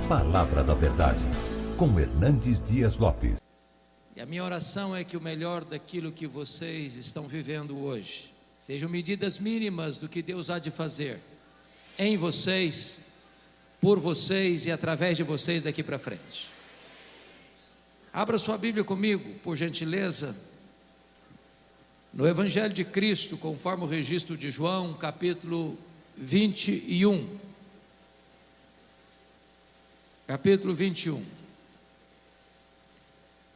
Palavra da Verdade, com Hernandes Dias Lopes. E a minha oração é que o melhor daquilo que vocês estão vivendo hoje sejam medidas mínimas do que Deus há de fazer em vocês, por vocês e através de vocês daqui para frente. Abra sua Bíblia comigo, por gentileza, no Evangelho de Cristo, conforme o registro de João, capítulo 21. Capítulo 21.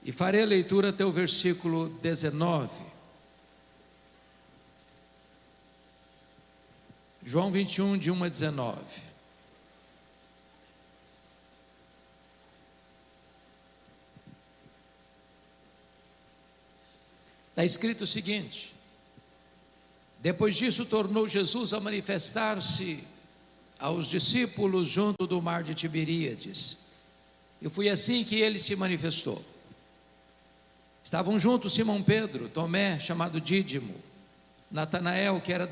E farei a leitura até o versículo 19. João 21, de 1 a 19. Está escrito o seguinte: depois disso tornou Jesus a manifestar-se aos discípulos junto do mar de Tiberíades, e foi assim que ele se manifestou. Estavam juntos Simão Pedro, Tomé, chamado Dídimo, Natanael, que era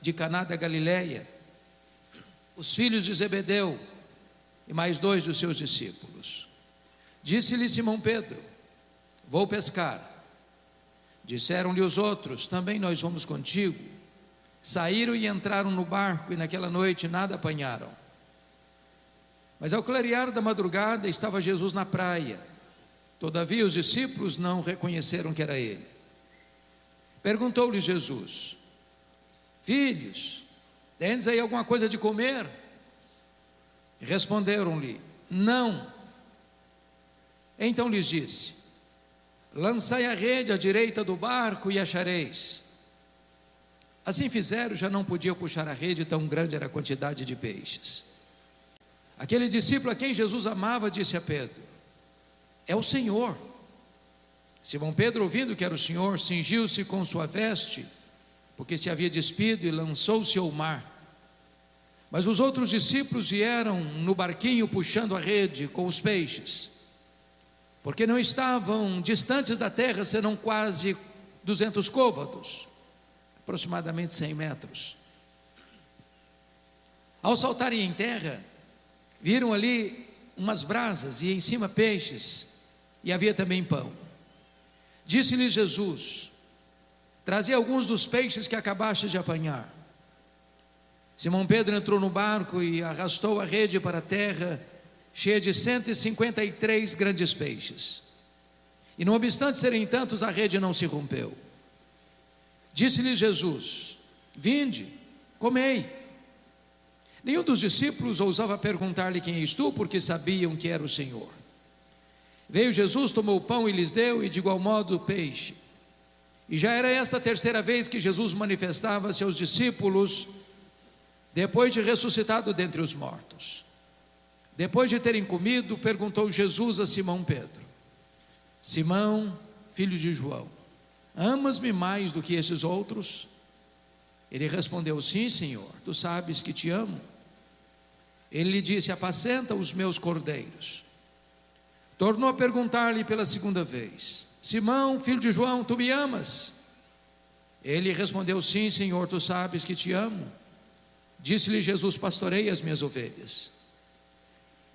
de Caná da Galileia, os filhos de Zebedeu e mais 2 dos seus discípulos. Disse-lhe Simão Pedro: vou pescar. Disseram-lhe os outros: também nós vamos contigo. Saíram e entraram no barco, e naquela noite nada apanharam. Mas ao clarear da madrugada estava Jesus na praia. Todavia os discípulos não reconheceram que era ele. Perguntou-lhe Jesus: filhos, tendes aí alguma coisa de comer? Responderam-lhe: não. Então lhes disse: lançai a rede à direita do barco e achareis. Assim fizeram, já não podiam puxar a rede, tão grande era a quantidade de peixes. Aquele discípulo a quem Jesus amava disse a Pedro: é o Senhor. Simão Pedro, ouvindo que era o Senhor, cingiu-se com sua veste, porque se havia despido, e lançou-se ao mar. Mas os outros discípulos vieram no barquinho puxando a rede com os peixes, porque não estavam distantes da terra, senão quase 200 côvados, aproximadamente 100 metros. Ao saltarem em terra, viram ali umas brasas e em cima peixes, e havia também pão. Disse-lhes Jesus: trazei alguns dos peixes que acabaste de apanhar. Simão Pedro entrou no barco e arrastou a rede para a terra, cheia de 153 grandes peixes. E não obstante serem tantos, a rede não se rompeu. Disse-lhes Jesus: vinde, comei. Nenhum dos discípulos ousava perguntar-lhe: quem és tu? Porque sabiam que era o Senhor. Veio Jesus, tomou o pão e lhes deu, e de igual modo o peixe. E já era esta a terceira vez que Jesus manifestava-se aos discípulos, depois de ressuscitado dentre os mortos. Depois de terem comido, perguntou Jesus a Simão Pedro: Simão, filho de João, amas-me mais do que esses outros? Ele respondeu: sim, Senhor, tu sabes que te amo. Ele lhe disse: apacenta os meus cordeiros. Tornou a perguntar-lhe pela segunda vez: Simão, filho de João, tu me amas? Ele respondeu: sim, Senhor, tu sabes que te amo. Disse-lhe Jesus: pastorei as minhas ovelhas.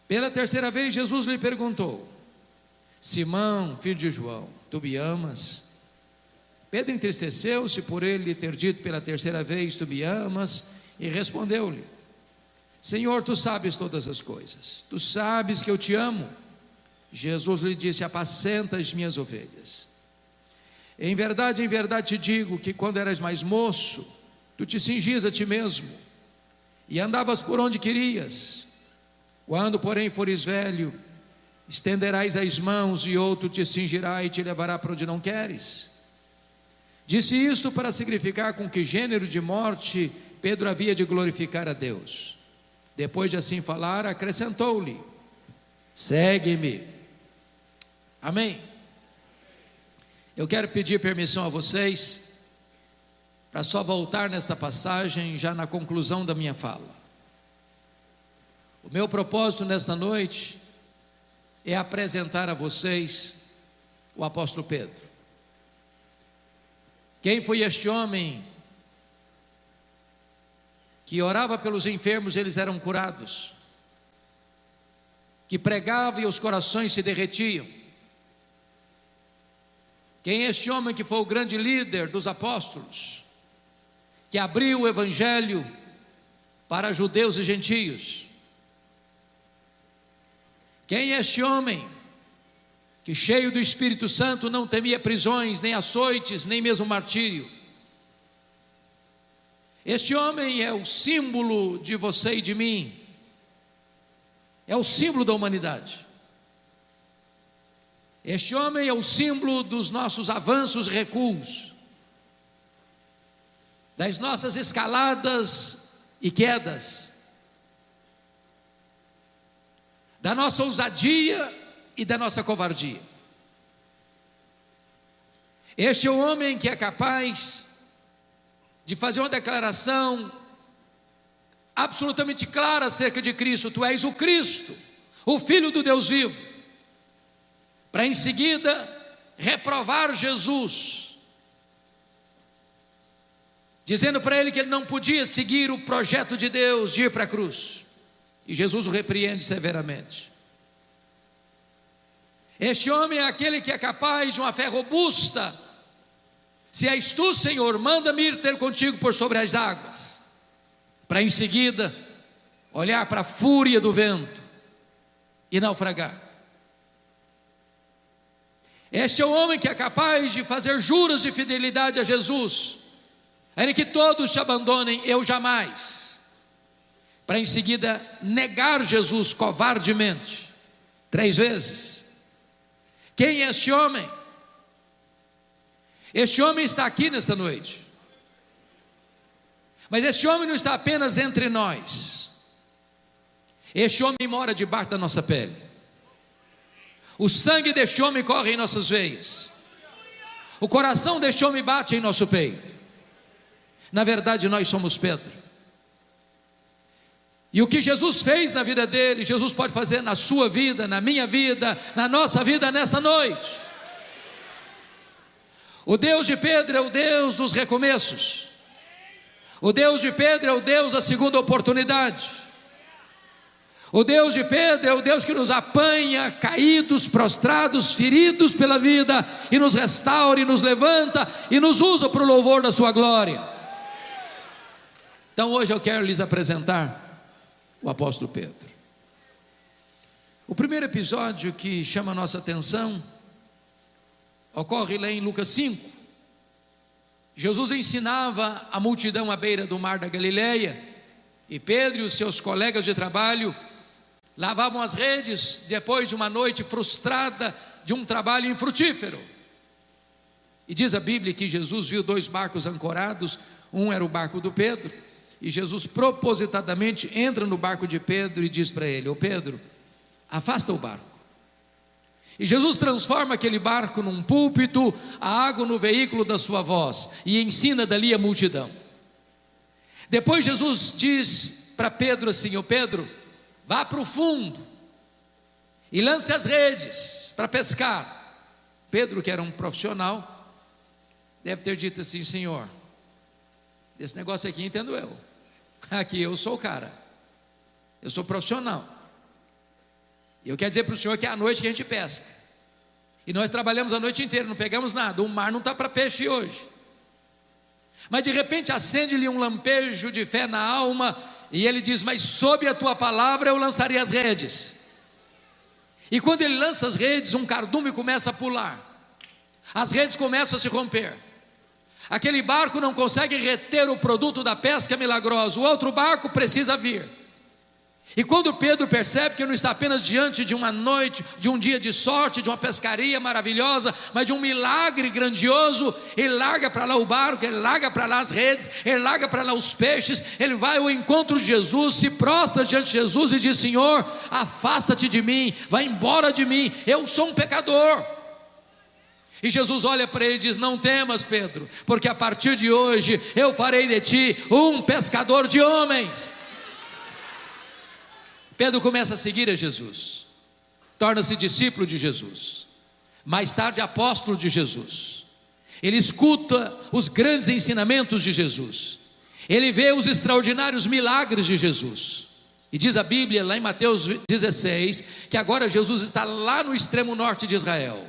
Pela terceira vez Jesus lhe perguntou: Simão, filho de João, tu me amas? Pedro entristeceu-se por ele ter dito pela terceira vez: tu me amas? E respondeu-lhe: Senhor, tu sabes todas as coisas, tu sabes que eu te amo. Jesus lhe disse: apacenta as minhas ovelhas. Em verdade te digo que quando eras mais moço, tu te cingias a ti mesmo e andavas por onde querias. Quando porém fores velho, estenderás as mãos e outro te cingirá e te levará para onde não queres. Disse isto para significar com que gênero de morte Pedro havia de glorificar a Deus. Depois de assim falar, acrescentou-lhe: segue-me. Amém? Eu quero pedir permissão a vocês para só voltar nesta passagem já na conclusão da minha fala. O meu propósito nesta noite é apresentar a vocês o apóstolo Pedro. Quem foi este homem que orava pelos enfermos, eles eram curados? que pregava e os corações se derretiam. Quem é este homem que foi o grande líder dos apóstolos, que abriu o evangelho para judeus e gentios? Quem é este homem que, cheio do Espírito Santo, não temia prisões, nem açoites, nem mesmo martírio? Este homem é o símbolo de você e de mim, é o símbolo da humanidade. Este homem é o símbolo dos nossos avanços e recuos, das nossas escaladas e quedas, da nossa ousadia e da nossa covardia. Este é o homem que é capaz de fazer uma declaração absolutamente clara acerca de Cristo: tu és o Cristo, o Filho do Deus vivo, para em seguida reprovar Jesus, dizendo para ele que ele não podia seguir o projeto de Deus de ir para a cruz, e Jesus o repreende severamente. Este homem é aquele que é capaz de uma fé robusta: se és tu, Senhor, manda-me ir ter contigo por sobre as águas, para em seguida olhar para a fúria do vento e naufragar. Este é o homem que é capaz de fazer juros de fidelidade a Jesus, ainda que todos te abandonem, eu jamais, para em seguida negar Jesus covardemente 3 vezes. Quem é este homem? Este homem está aqui nesta noite, mas este homem não está apenas entre nós. Este homem mora debaixo da nossa pele. O sangue deste homem corre em nossas veias, o coração deste homem bate em nosso peito. Na verdade, nós somos Pedro, e o que Jesus fez na vida dele, Jesus pode fazer na sua vida, na minha vida, na nossa vida nesta noite. O Deus de Pedro é o Deus dos recomeços. O Deus de Pedro é o Deus da segunda oportunidade. O Deus de Pedro é o Deus que nos apanha caídos, prostrados, feridos pela vida, e nos restaura e nos levanta e nos usa para o louvor da sua glória. Então hoje eu quero lhes apresentar o apóstolo Pedro. O primeiro episódio que chama a nossa atenção ocorre lá em Lucas 5. Jesus ensinava a multidão à beira do mar da Galileia, e Pedro e os seus colegas de trabalho lavavam as redes depois de uma noite frustrada de um trabalho infrutífero. E diz a Bíblia que Jesus viu 2 barcos ancorados. Um era o barco do Pedro, e Jesus propositadamente entra no barco de Pedro e diz para ele: ô Pedro, afasta o barco. E Jesus transforma aquele barco num púlpito, a água no veículo da sua voz, e ensina dali a multidão. Depois Jesus diz para Pedro assim: ô Pedro, vá para o fundo e lance as redes para pescar. Pedro, que era um profissional, deve ter dito assim: Senhor, esse negócio aqui entendo eu, aqui eu sou o cara, eu sou profissional, e eu quero dizer para o senhor que é à noite que a gente pesca, e nós trabalhamos a noite inteira, não pegamos nada, o mar não está para peixe hoje. Mas de repente acende-lhe um lampejo de fé na alma, e ele diz: mas sob a tua palavra eu lançarei as redes. E quando ele lança as redes, um cardume começa a pular, as redes começam a se romper, aquele barco não consegue reter o produto da pesca milagrosa, o outro barco precisa vir. E quando Pedro percebe que não está apenas diante de uma noite, de um dia de sorte, de uma pescaria maravilhosa, mas de um milagre grandioso, ele larga para lá o barco, ele larga para lá as redes, ele larga para lá os peixes, ele vai ao encontro de Jesus, se prostra diante de Jesus e diz: Senhor, afasta-te de mim, vai embora de mim, eu sou um pecador. E Jesus olha para ele e diz: não temas, Pedro, porque a partir de hoje eu farei de ti um pescador de homens. Pedro começa a seguir a Jesus, torna-se discípulo de Jesus, mais tarde apóstolo de Jesus. Ele escuta os grandes ensinamentos de Jesus, ele vê os extraordinários milagres de Jesus, E diz a Bíblia, lá em Mateus 16, que agora Jesus está lá no extremo norte de Israel,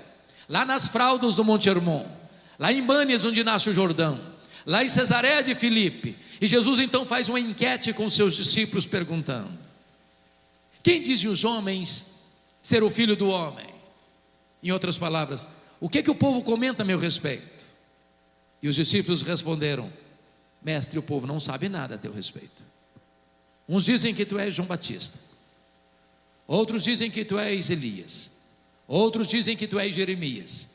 lá nas fraldas do Monte Hermon, lá em Bânias, onde nasce o Jordão, lá em Cesareia de Filipe. E Jesus então faz uma enquete com seus discípulos, perguntando: quem dizem os homens ser o Filho do Homem? Em outras palavras, o que o povo comenta a meu respeito? E os discípulos responderam: mestre, o povo não sabe nada a teu respeito. Uns dizem que tu és João Batista, outros dizem que tu és Elias, outros dizem que tu és Jeremias,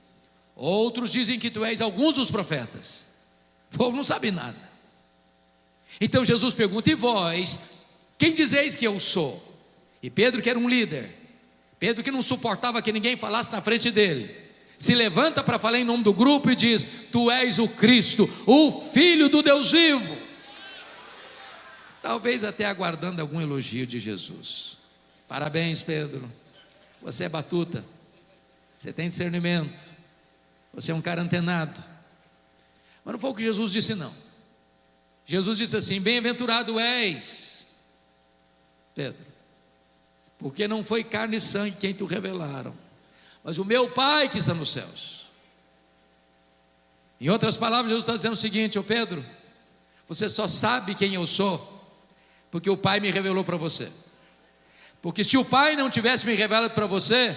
outros dizem que tu és alguns dos profetas. O povo não sabe nada. Então Jesus pergunta: e vós, quem dizeis que eu sou? E Pedro, que era um líder, Pedro, que não suportava que ninguém falasse na frente dele, se levanta para falar em nome do grupo e diz: tu és o Cristo, o Filho do Deus vivo. Talvez até aguardando algum elogio de Jesus. Parabéns, Pedro, você é batuta, você tem discernimento, você é um cara antenado. Mas não foi o que Jesus disse, não. Jesus disse assim: bem-aventurado és, Pedro, porque não foi carne e sangue quem te revelaram, mas o meu Pai que está nos céus. Em outras palavras, Jesus está dizendo o seguinte: ô Pedro, você só sabe quem eu sou porque o Pai me revelou para você. Porque se o Pai não tivesse me revelado para você,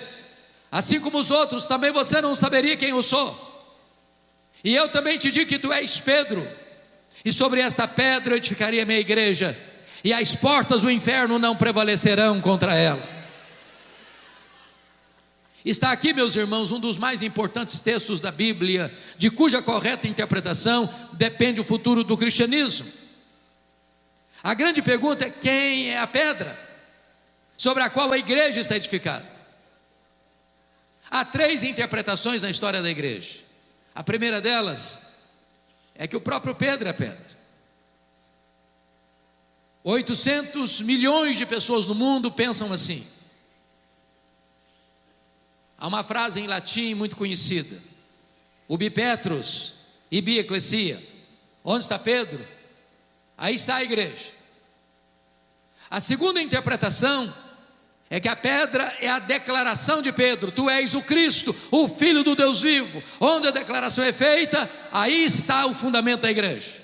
assim como os outros, também você não saberia quem eu sou. E eu também te digo que tu és Pedro, e sobre esta pedra eu edificaria a minha igreja, e as portas do inferno não prevalecerão contra ela. Está aqui, meus irmãos, um dos mais importantes textos da Bíblia, de cuja correta interpretação depende o futuro do cristianismo. A grande pergunta é: quem é a pedra sobre a qual a igreja está edificada? Há 3 interpretações na história da igreja. A primeira delas é que o próprio Pedro é a pedra. 800 milhões de pessoas no mundo pensam assim. Há uma frase em latim muito conhecida: ubi Petrus, ibi ecclesia. Onde está Pedro? Aí está a igreja. A segunda interpretação é que a pedra é a declaração de Pedro: tu és o Cristo, o Filho do Deus vivo. Onde a declaração é feita, aí está o fundamento da igreja.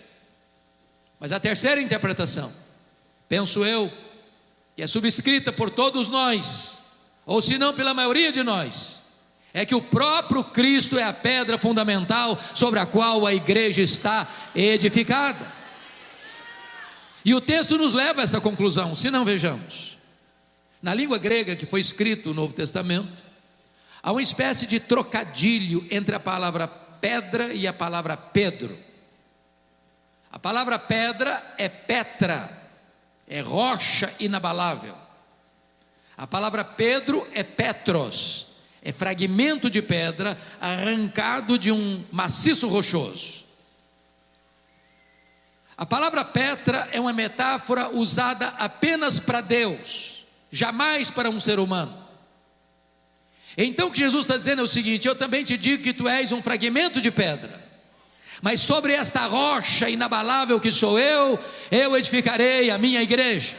Mas a terceira interpretação, penso eu, que é subscrita por todos nós, ou se não pela maioria de nós, é que o próprio Cristo é a pedra fundamental sobre a qual a igreja está edificada. E o texto nos leva a essa conclusão. Se não, vejamos, na língua grega que foi escrito o Novo Testamento, há uma espécie de trocadilho entre a palavra pedra e a palavra Pedro. A palavra pedra é Petra, é rocha inabalável. A palavra Pedro é Petros, é fragmento de pedra arrancado de um maciço rochoso. A palavra Petra é uma metáfora usada apenas para Deus, jamais para um ser humano. Então o que Jesus está dizendo é o seguinte: eu também te digo que tu és um fragmento de pedra, mas sobre esta rocha inabalável que sou eu edificarei a minha igreja.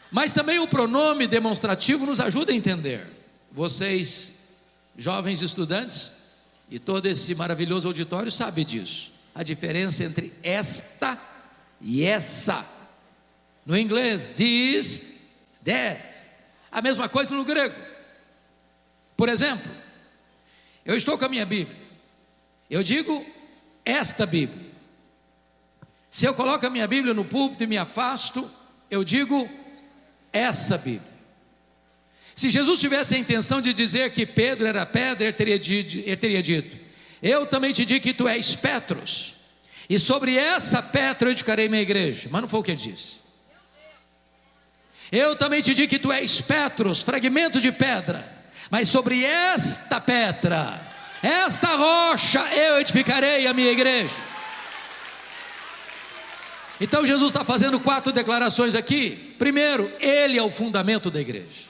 Mas também o pronome demonstrativo nos ajuda a entender. Vocês, jovens estudantes, e todo esse maravilhoso auditório sabe disso. A diferença entre esta e essa. No inglês, this, that. A mesma coisa no grego. Por exemplo, eu estou com a minha Bíblia, eu digo esta Bíblia. Se eu coloco a minha Bíblia no púlpito e me afasto, eu digo essa Bíblia. Se Jesus tivesse a intenção de dizer que Pedro era pedra, ele teria dito: eu também te digo que tu és Petros, e sobre essa pedra eu edificarei minha igreja. Mas não foi o que ele disse. Eu também te digo que tu és Petros, fragmento de pedra, mas sobre esta pedra, esta rocha, eu edificarei a minha igreja. Então Jesus está fazendo 4 declarações aqui. Primeiro, Ele é o fundamento da igreja.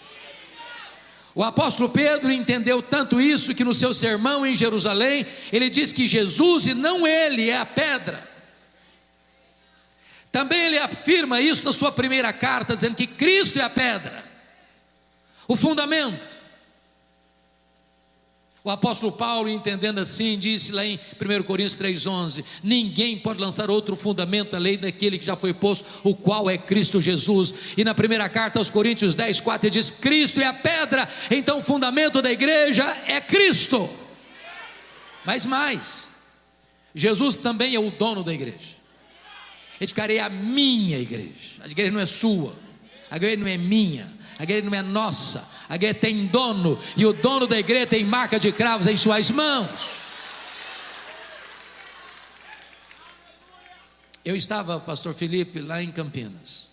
O apóstolo Pedro entendeu tanto isso que no seu sermão em Jerusalém, ele diz que Jesus e não ele é a pedra. Também ele afirma isso na sua primeira carta, dizendo que Cristo é a pedra, o fundamento. O apóstolo Paulo, entendendo assim, disse lá em 1 Coríntios 3,11: ninguém pode lançar outro fundamento além daquele que já foi posto, o qual é Cristo Jesus. E na primeira carta aos Coríntios 10,4 ele diz: Cristo é a pedra, então o fundamento da igreja é Cristo. Mas mais, Jesus também é o dono da igreja. Ele diz: cara, é a minha igreja. A igreja não é sua, a igreja não é minha, a igreja não é nossa. A igreja tem dono, e o dono da igreja tem marca de cravos em suas mãos. Eu estava, pastor Felipe, lá em Campinas,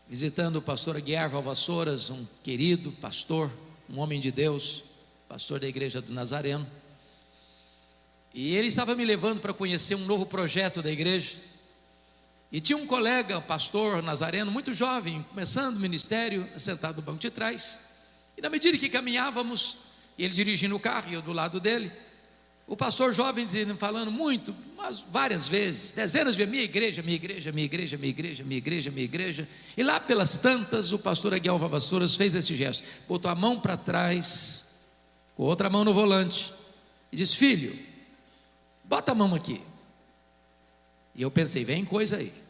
visitando o pastor Aguiar Valvassouras, um querido pastor, um homem de Deus, pastor da igreja do Nazareno. E ele estava me levando para conhecer um novo projeto da igreja. E tinha um colega, pastor nazareno, muito jovem, começando o ministério, sentado no banco de trás. E na medida que caminhávamos, ele dirigindo o carro e eu do lado dele, o pastor jovem dizendo, falando muito, mas várias vezes, dezenas de vezes: minha igreja, minha igreja, minha igreja, minha igreja, minha igreja, minha igreja. E lá pelas tantas, o pastor Aguiar Valvassouras fez esse gesto, botou a mão para trás, com a outra mão no volante, e disse: filho, bota a mão aqui. E eu pensei: vem coisa aí.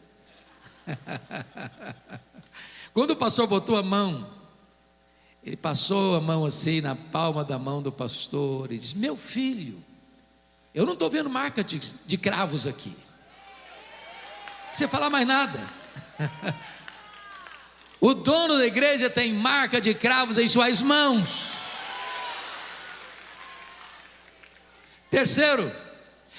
Quando o pastor botou a mão, ele passou a mão assim na palma da mão do pastor e disse: meu filho, eu não estou vendo marca de cravos aqui. Não precisa falar mais nada. O dono da igreja tem marca de cravos em suas mãos. Terceiro,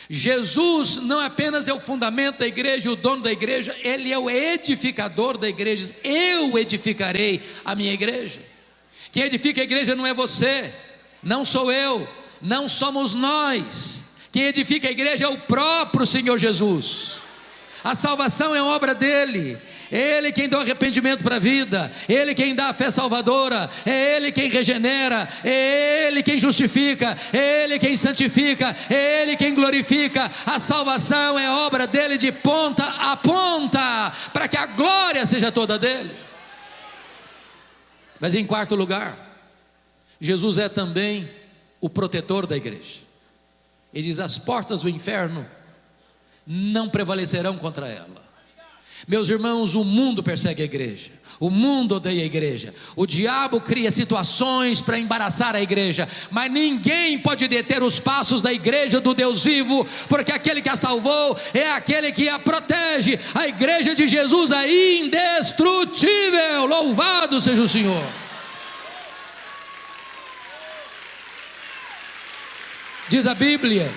Jesus não apenas é o fundamento da igreja, o dono da igreja, Ele é o edificador da igreja. Eu edificarei a minha igreja. Quem edifica a igreja não é você, não sou eu, não somos nós. Quem edifica a igreja é o próprio Senhor Jesus. A salvação é obra dEle. Ele quem dá o arrependimento para a vida, Ele quem dá a fé salvadora, é Ele quem regenera, é Ele quem justifica, é Ele quem santifica, é Ele quem glorifica. A salvação é obra dEle de ponta a ponta, para que a glória seja toda dEle. Mas em quarto lugar, Jesus é também o protetor da igreja. Ele diz: as portas do inferno não prevalecerão contra ela. Meus irmãos, o mundo persegue a igreja, o mundo odeia a igreja, o diabo cria situações para embaraçar a igreja, mas ninguém pode deter os passos da igreja do Deus vivo, porque aquele que a salvou é aquele que a protege. A igreja de Jesus é indestrutível, louvado seja o Senhor. Diz a Bíblia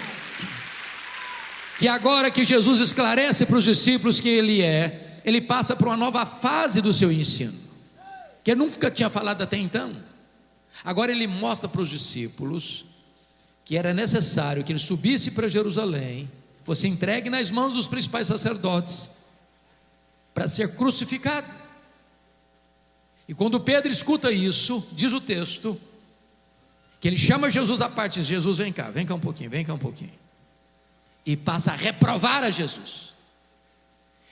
que agora que Jesus esclarece para os discípulos quem Ele é, Ele passa para uma nova fase do seu ensino, que Ele nunca tinha falado até então. Agora Ele mostra para os discípulos que era necessário que Ele subisse para Jerusalém, fosse entregue nas mãos dos principais sacerdotes, para ser crucificado. E quando Pedro escuta isso, diz o texto, que ele chama Jesus à parte e diz: Jesus, vem cá um pouquinho, vem cá um pouquinho. E passa a reprovar a Jesus.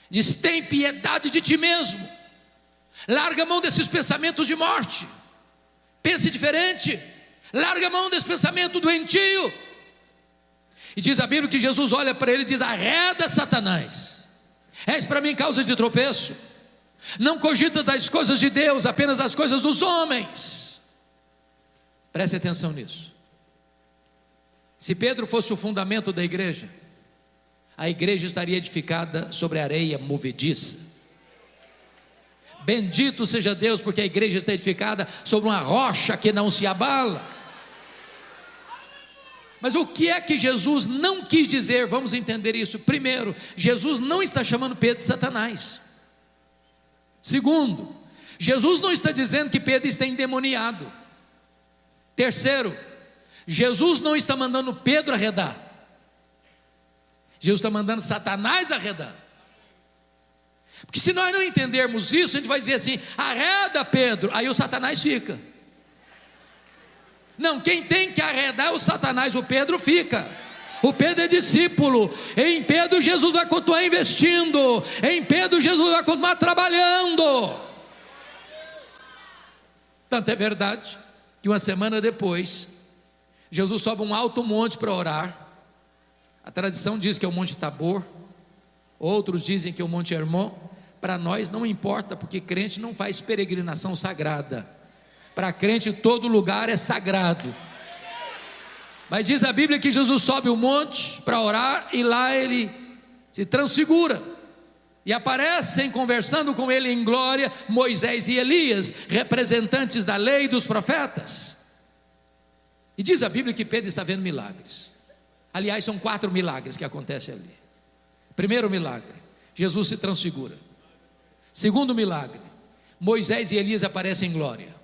Diz: tem piedade de ti mesmo, larga a mão desses pensamentos de morte, pense diferente, larga a mão desse pensamento doentio. E diz a Bíblia que Jesus olha para ele e diz: arreda, Satanás, és para mim causa de tropeço, não cogita das coisas de Deus, apenas das coisas dos homens. Preste atenção nisso. Se Pedro fosse o fundamento da igreja, a igreja estaria edificada sobre areia movediça. Bendito seja Deus, porque a igreja está edificada sobre uma rocha que não se abala. Mas o que é que Jesus não quis dizer? Vamos entender isso. Primeiro, Jesus não está chamando Pedro de Satanás. Segundo, Jesus não está dizendo que Pedro está endemoniado. Terceiro, Jesus não está mandando Pedro arredar, Jesus está mandando Satanás arredar. Porque se nós não entendermos isso, a gente vai dizer assim: arreda, Pedro, aí o Satanás fica. Não, quem tem que arredar é o Satanás, o Pedro fica. O Pedro é discípulo. Em Pedro Jesus vai continuar investindo. Em Pedro Jesus vai continuar trabalhando. Tanto é verdade que uma semana depois, Jesus sobe um alto monte para orar. A tradição diz que é o Monte Tabor, outros dizem que é o Monte Hermon. Para nós não importa, porque crente não faz peregrinação sagrada. Para crente todo lugar é sagrado. Mas diz a Bíblia que Jesus sobe o monte para orar, e lá ele se transfigura, e aparecem conversando com ele em glória Moisés e Elias, representantes da lei e dos profetas. E diz a Bíblia que Pedro está vendo milagres. Aliás, são 4 milagres que acontecem ali. Primeiro milagre, Jesus se transfigura. Segundo milagre, Moisés e Elias aparecem em glória,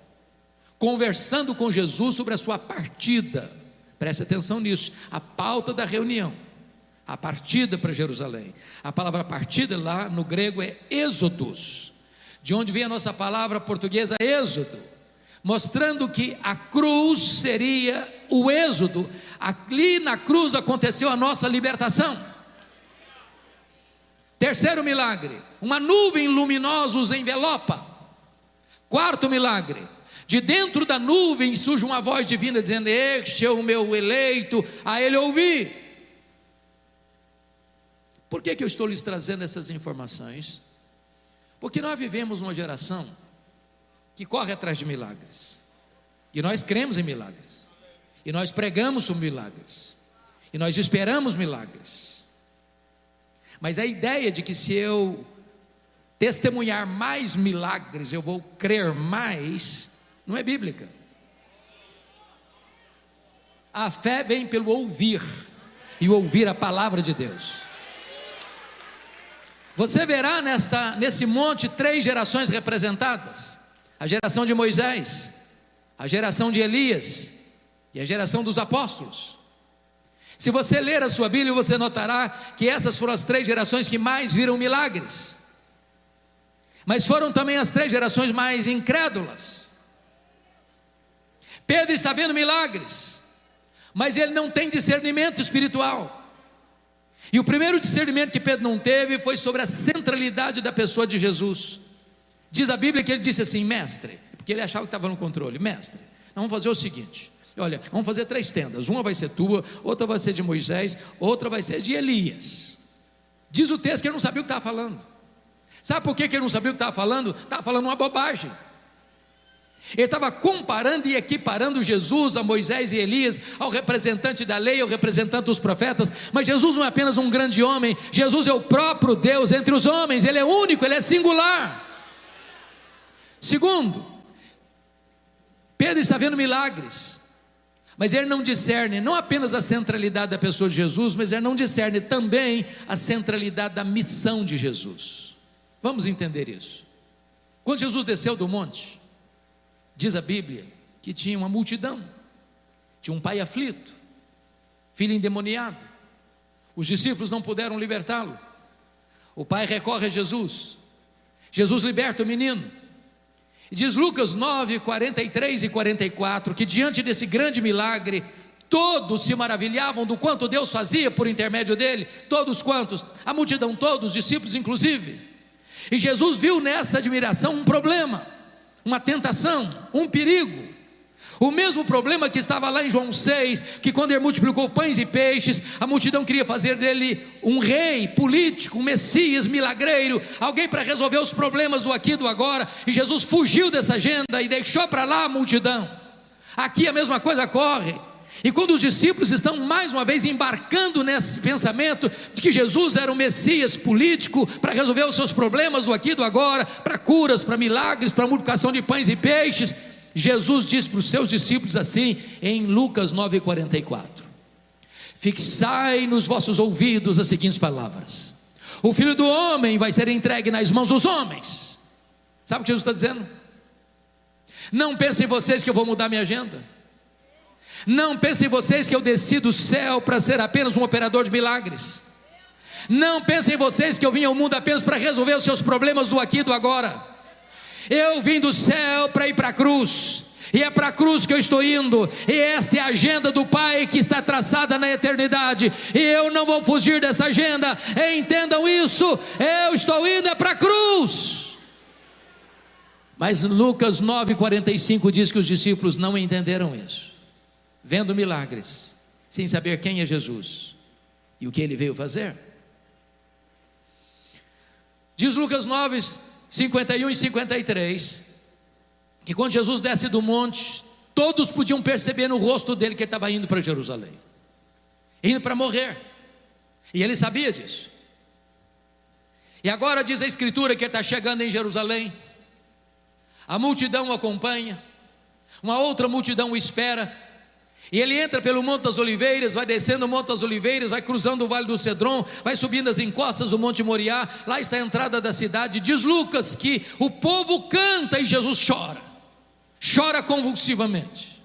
conversando com Jesus sobre a sua partida. Preste atenção nisso, a pauta da reunião, a partida para Jerusalém. A palavra partida lá no grego é êxodos, de onde vem a nossa palavra portuguesa êxodo, mostrando que a cruz seria o êxodo. Ali na cruz aconteceu a nossa libertação. Terceiro milagre, uma nuvem luminosa os envelopa. Quarto milagre, de dentro da nuvem surge uma voz divina dizendo: este é o meu eleito, a ele ouvi. Por que eu estou lhes trazendo essas informações? Porque nós vivemos uma geração que corre atrás de milagres, e nós cremos em milagres, e nós pregamos sobre milagres, e nós esperamos milagres. Mas a ideia de que se eu testemunhar mais milagres eu vou crer mais, não é bíblica. A fé vem pelo ouvir, e ouvir a palavra de Deus. Você verá nesse monte 3 gerações representadas: a geração de Moisés, a geração de Elias e a geração dos apóstolos. Se você ler a sua Bíblia, você notará que essas foram as 3 gerações que mais viram milagres, mas foram também as 3 gerações mais incrédulas. Pedro está vendo milagres, mas ele não tem discernimento espiritual. E o primeiro discernimento que Pedro não teve foi sobre a centralidade da pessoa de Jesus. Diz a Bíblia que ele disse assim: mestre, porque ele achava que estava no controle: mestre, nós vamos fazer o seguinte, olha, vamos fazer 3 tendas, uma vai ser tua, outra vai ser de Moisés, outra vai ser de Elias. Diz o texto que ele não sabia o que estava falando. Sabe por que ele não sabia o que estava falando? Estava falando uma bobagem. Ele estava comparando e equiparando Jesus a Moisés e Elias, ao representante da lei, ao representante dos profetas. Mas Jesus não é apenas um grande homem, Jesus é o próprio Deus entre os homens. Ele é único, ele é singular. Segundo, Pedro está vendo milagres, mas ele não discerne não apenas a centralidade da pessoa de Jesus, mas ele não discerne também a centralidade da missão de Jesus. Vamos entender isso. Quando Jesus desceu do monte, diz a Bíblia que tinha uma multidão, tinha um pai aflito, filho endemoniado. Os discípulos não puderam libertá-lo. O pai recorre a Jesus, Jesus liberta o menino. E diz Lucas 9, 43 e 44, que diante desse grande milagre, todos se maravilhavam do quanto Deus fazia por intermédio dele. Todos quantos? A multidão toda, os discípulos inclusive. E Jesus viu nessa admiração um problema, uma tentação, um perigo. O mesmo problema que estava lá em João 6, que quando ele multiplicou pães e peixes, a multidão queria fazer dele um rei político, um Messias milagreiro, alguém para resolver os problemas do aqui e do agora. E Jesus fugiu dessa agenda e deixou para lá a multidão. Aqui a mesma coisa ocorre. E quando os discípulos estão mais uma vez embarcando nesse pensamento de que Jesus era um Messias político para resolver os seus problemas do aqui e do agora, para curas, para milagres, para multiplicação de pães e peixes, Jesus diz para os seus discípulos assim em Lucas 9,44: fixai nos vossos ouvidos as seguintes palavras: o Filho do Homem vai ser entregue nas mãos dos homens. Sabe o que Jesus está dizendo? Não pensem vocês que eu vou mudar minha agenda. Não pensem vocês que eu desci do céu para ser apenas um operador de milagres. Não pensem vocês que eu vim ao mundo apenas para resolver os seus problemas do aqui e do agora. Eu vim do céu para ir para a cruz. E é para a cruz que eu estou indo, e esta é a agenda do Pai que está traçada na eternidade, e eu não vou fugir dessa agenda. Entendam isso, eu estou indo é para a cruz. Mas Lucas 9,45 diz que os discípulos não entenderam isso, vendo milagres, sem saber quem é Jesus e o que ele veio fazer. Diz Lucas 9, 51 e 53, que quando Jesus desce do monte, todos podiam perceber no rosto dele que ele estava indo para Jerusalém, indo para morrer, e ele sabia disso. E agora diz a Escritura que ele está chegando em Jerusalém, a multidão o acompanha, uma outra multidão o espera, e ele entra pelo Monte das Oliveiras, vai descendo o Monte das Oliveiras, vai cruzando o Vale do Cedron, vai subindo as encostas do Monte Moriá, lá está a entrada da cidade. Diz Lucas que o povo canta e Jesus chora convulsivamente.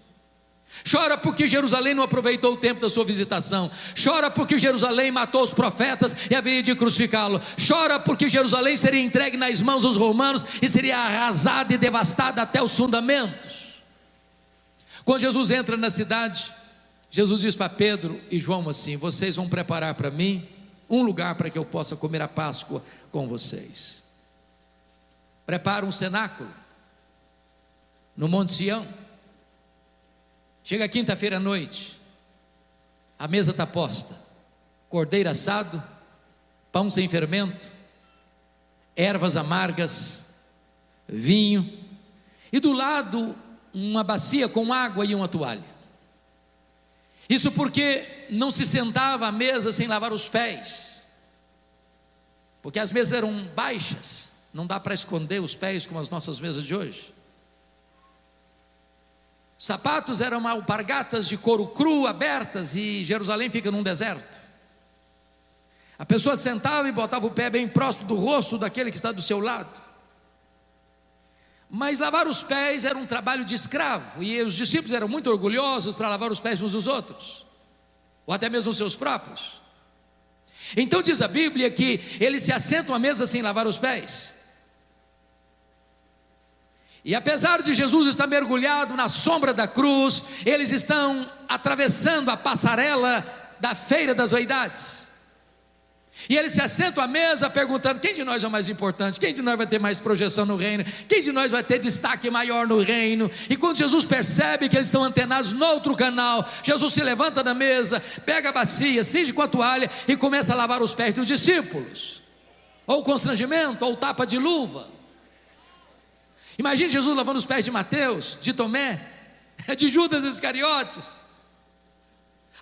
Chora porque Jerusalém não aproveitou o tempo da sua visitação. Chora porque Jerusalém matou os profetas e haveria de crucificá-lo. Chora porque Jerusalém seria entregue nas mãos dos romanos e seria arrasada e devastada até os fundamentos. Quando Jesus entra na cidade, Jesus diz para Pedro e João assim: vocês vão preparar para mim um lugar para que eu possa comer a Páscoa com vocês. Prepara um cenáculo no Monte Sião. Chega quinta-feira à noite, a mesa está posta, cordeiro assado, pão sem fermento, ervas amargas, vinho, e do lado uma bacia com água e uma toalha. Isso porque não se sentava à mesa sem lavar os pés, porque as mesas eram baixas, não dá para esconder os pés como as nossas mesas de hoje. Sapatos eram alpargatas de couro cru abertas, e Jerusalém fica num deserto. A pessoa sentava e botava o pé bem próximo do rosto daquele que está do seu lado. Mas lavar os pés era um trabalho de escravo, e os discípulos eram muito orgulhosos para lavar os pés uns dos outros, ou até mesmo os seus próprios. Então diz a Bíblia que eles se assentam à mesa sem lavar os pés. E apesar de Jesus estar mergulhado na sombra da cruz, eles estão atravessando a passarela da feira das vaidades. E eles se assentam à mesa perguntando: quem de nós é o mais importante? Quem de nós vai ter mais projeção no reino? Quem de nós vai ter destaque maior no reino? E quando Jesus percebe que eles estão antenados no outro canal, Jesus se levanta da mesa, pega a bacia, cinge com a toalha e começa a lavar os pés dos discípulos. Ou constrangimento, ou tapa de luva. Imagine Jesus lavando os pés de Mateus, de Tomé, de Judas Iscariotes.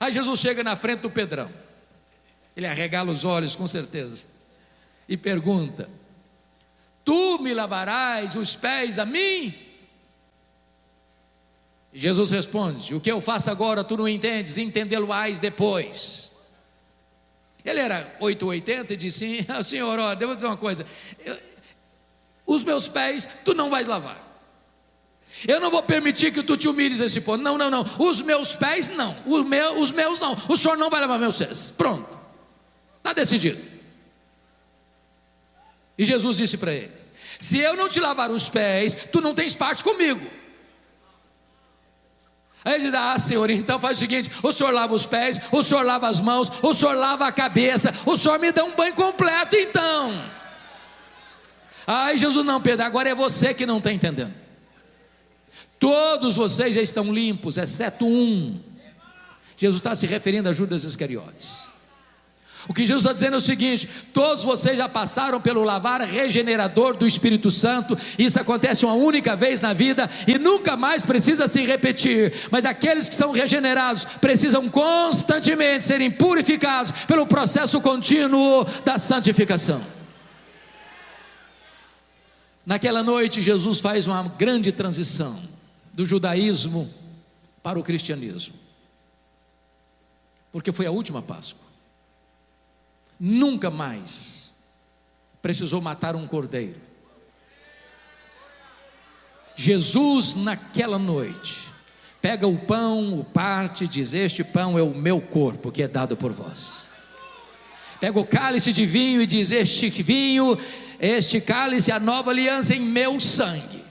Aí Jesus chega na frente do Pedrão, ele arregala os olhos com certeza, e pergunta: tu me lavarás os pés a mim? E Jesus responde: o que eu faço agora tu não entendes, entendê-lo-ás depois. Ele era 880 e disse: Senhor, ó, devo dizer uma coisa, os meus pés tu não vais lavar, eu não vou permitir que tu te humilhes a esse ponto. Não, os meus pés não, os meus não, o senhor não vai lavar meus pés, pronto, está decidido. E Jesus disse para ele: se eu não te lavar os pés, tu não tens parte comigo. Aí ele diz: Senhor, então faz o seguinte, o senhor lava os pés, o senhor lava as mãos, o senhor lava a cabeça, o senhor me dá um banho completo então. Aí Jesus: não, Pedro, agora é você que não está entendendo. Todos vocês já estão limpos, exceto um. Jesus está se referindo a Judas Iscariotes. O que Jesus está dizendo é o seguinte: todos vocês já passaram pelo lavar regenerador do Espírito Santo. Isso acontece uma única vez na vida e nunca mais precisa se repetir. Mas aqueles que são regenerados precisam constantemente serem purificados pelo processo contínuo da santificação. Naquela noite Jesus faz uma grande transição do judaísmo para o cristianismo, porque foi a última Páscoa. Nunca mais precisou matar um cordeiro. Jesus naquela noite pega o pão, o parte, diz: este pão é o meu corpo que é dado por vós. Pega o cálice de vinho e diz: este vinho, este cálice é a nova aliança em meu sangue.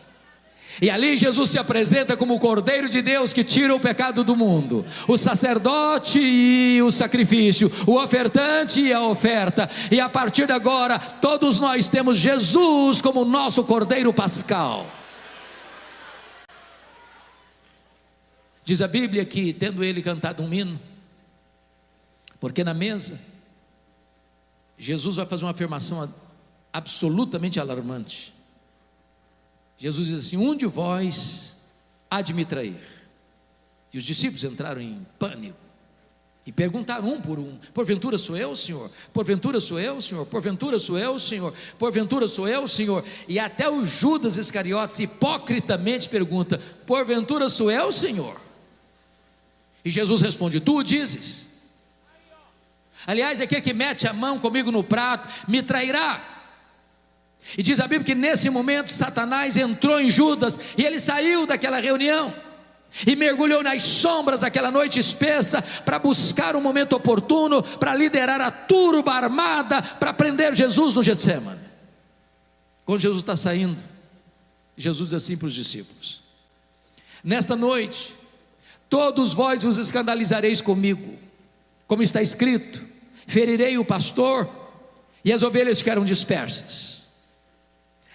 E ali Jesus se apresenta como o Cordeiro de Deus que tira o pecado do mundo, o sacerdote e o sacrifício, o ofertante e a oferta. E a partir de agora, todos nós temos Jesus como nosso Cordeiro Pascal. Diz a Bíblia que, tendo ele cantado um hino, porque na mesa, Jesus vai fazer uma afirmação absolutamente alarmante. Jesus diz assim: um de vós há de me trair. E os discípulos entraram em pânico e perguntaram um por um: porventura sou eu, Senhor? Porventura sou eu, Senhor? Porventura sou eu, Senhor? Porventura sou eu, Senhor? E até o Judas Iscariotes hipocritamente pergunta: porventura sou eu, Senhor? E Jesus responde: tu o dizes. Aliás, aquele que mete a mão comigo no prato me trairá. E diz a Bíblia que nesse momento Satanás entrou em Judas, e ele saiu daquela reunião e mergulhou nas sombras daquela noite espessa para buscar um momento oportuno para liderar a turba armada para prender Jesus no Getsemane. Quando Jesus está saindo, Jesus diz assim para os discípulos: nesta noite todos vós vos escandalizareis comigo, como está escrito: ferirei o pastor e as ovelhas ficaram dispersas.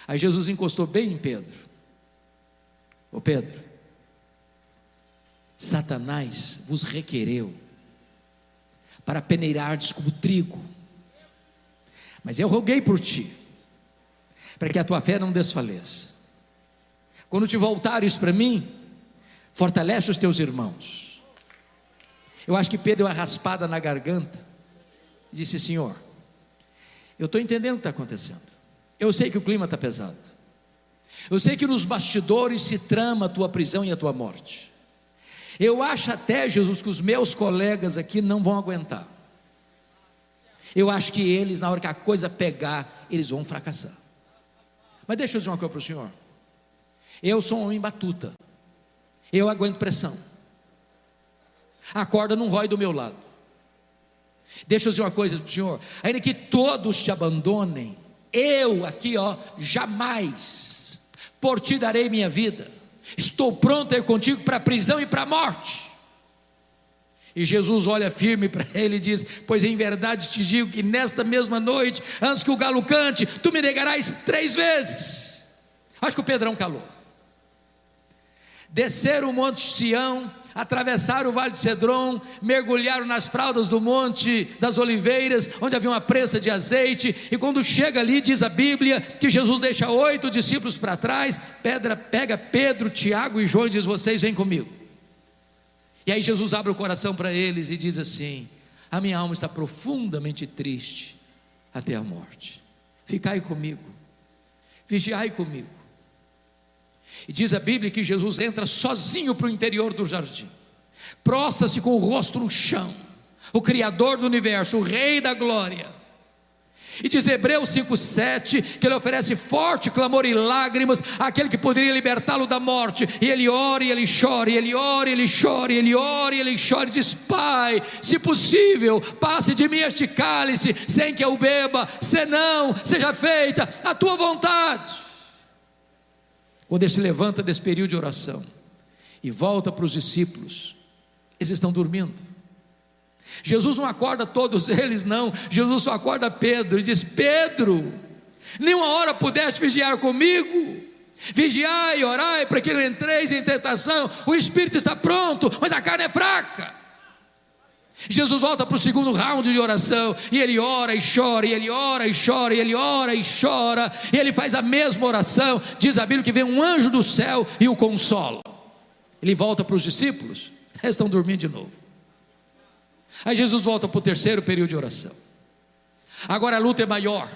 Aí Jesus encostou bem em Pedro: ô Pedro, Satanás vos requereu para peneirardes como trigo, mas eu roguei por ti, para que a tua fé não desfaleça. Quando te voltares para mim, fortalece os teus irmãos. Eu acho que Pedro deu uma raspada na garganta e disse: Senhor, eu estou entendendo o que está acontecendo. Eu sei que o clima está pesado. Eu sei que nos bastidores se trama a tua prisão e a tua morte. Eu acho até, Jesus, que os meus colegas aqui não vão aguentar. Eu acho que eles, na hora que a coisa pegar, eles vão fracassar. Mas deixa eu dizer uma coisa para o senhor: eu sou um homem batuta, eu aguento pressão, a corda não rói do meu lado. Deixa eu dizer uma coisa para o senhor: ainda que todos te abandonem, eu aqui, jamais por ti darei minha vida. Estou pronto a ir contigo para a prisão e para a morte. E Jesus olha firme para ele e diz: pois em verdade te digo que nesta mesma noite, antes que o galo cante, tu me negarás 3 vezes. Acho que o Pedrão calou. Desceram o monte Sião, atravessaram o vale de Cedron, mergulharam nas fraldas do monte das oliveiras, onde havia uma prensa de azeite. E quando chega ali, diz a Bíblia que Jesus deixa 8 discípulos para trás, pega Pedro, Tiago e João e diz: vocês vêm comigo. E aí Jesus abre o coração para eles e diz assim: a minha alma está profundamente triste até a morte, ficai comigo, vigiai comigo. E diz a Bíblia que Jesus entra sozinho para o interior do jardim, prostra-se com o rosto no chão, o Criador do universo, o Rei da glória. E diz Hebreus 5,7 que ele oferece forte clamor e lágrimas àquele que poderia libertá-lo da morte. E ele ora e ele chora, e ele ora e ele chora, e ele ora e ele chora, e diz: Pai, se possível, passe de mim este cálice, sem que eu beba, senão seja feita a tua vontade. Quando ele se levanta desse período de oração e volta para os discípulos, eles estão dormindo. Jesus não acorda todos eles, não. Jesus só acorda Pedro e diz: Pedro, nenhuma hora pudeste vigiar comigo? Vigiai e orai para que não entreis em tentação. O espírito está pronto, mas a carne é fraca. Jesus volta para o segundo round de oração, e ele ora e chora, e ele ora e chora, e ele ora e chora, e ele faz a mesma oração. Diz a Bíblia que vem um anjo do céu e o consola. Ele volta para os discípulos, eles estão dormindo de novo. Aí Jesus volta para o terceiro período de oração. Agora a luta é maior.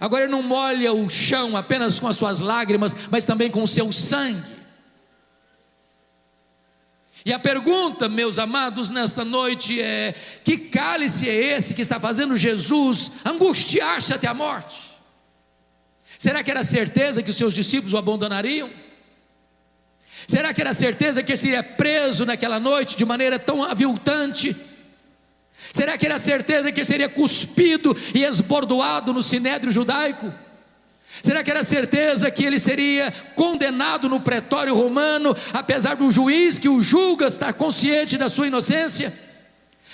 Agora ele não molha o chão apenas com as suas lágrimas, mas também com o seu sangue. E a pergunta, meus amados, nesta noite é: que cálice é esse que está fazendo Jesus angustiar-se até a morte? Será que era certeza que os seus discípulos o abandonariam? Será que era certeza que ele seria preso naquela noite de maneira tão aviltante? Será que era certeza que ele seria cuspido e esbordoado no sinédrio judaico? Será que era certeza que ele seria condenado no pretório romano, apesar do juiz que o julga estar consciente da sua inocência?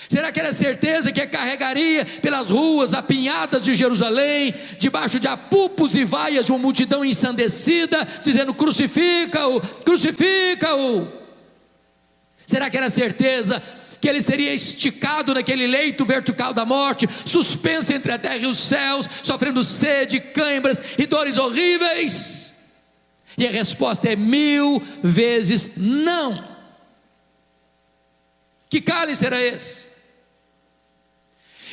Será que era certeza que carregaria pelas ruas apinhadas de Jerusalém, debaixo de apupos e vaias de uma multidão ensandecida, dizendo: crucifica-o, crucifica-o? Será que era certeza que ele seria esticado naquele leito vertical da morte, suspenso entre a terra e os céus, sofrendo sede, cãibras e dores horríveis? E a resposta é 1000 vezes não. Que cálice era esse?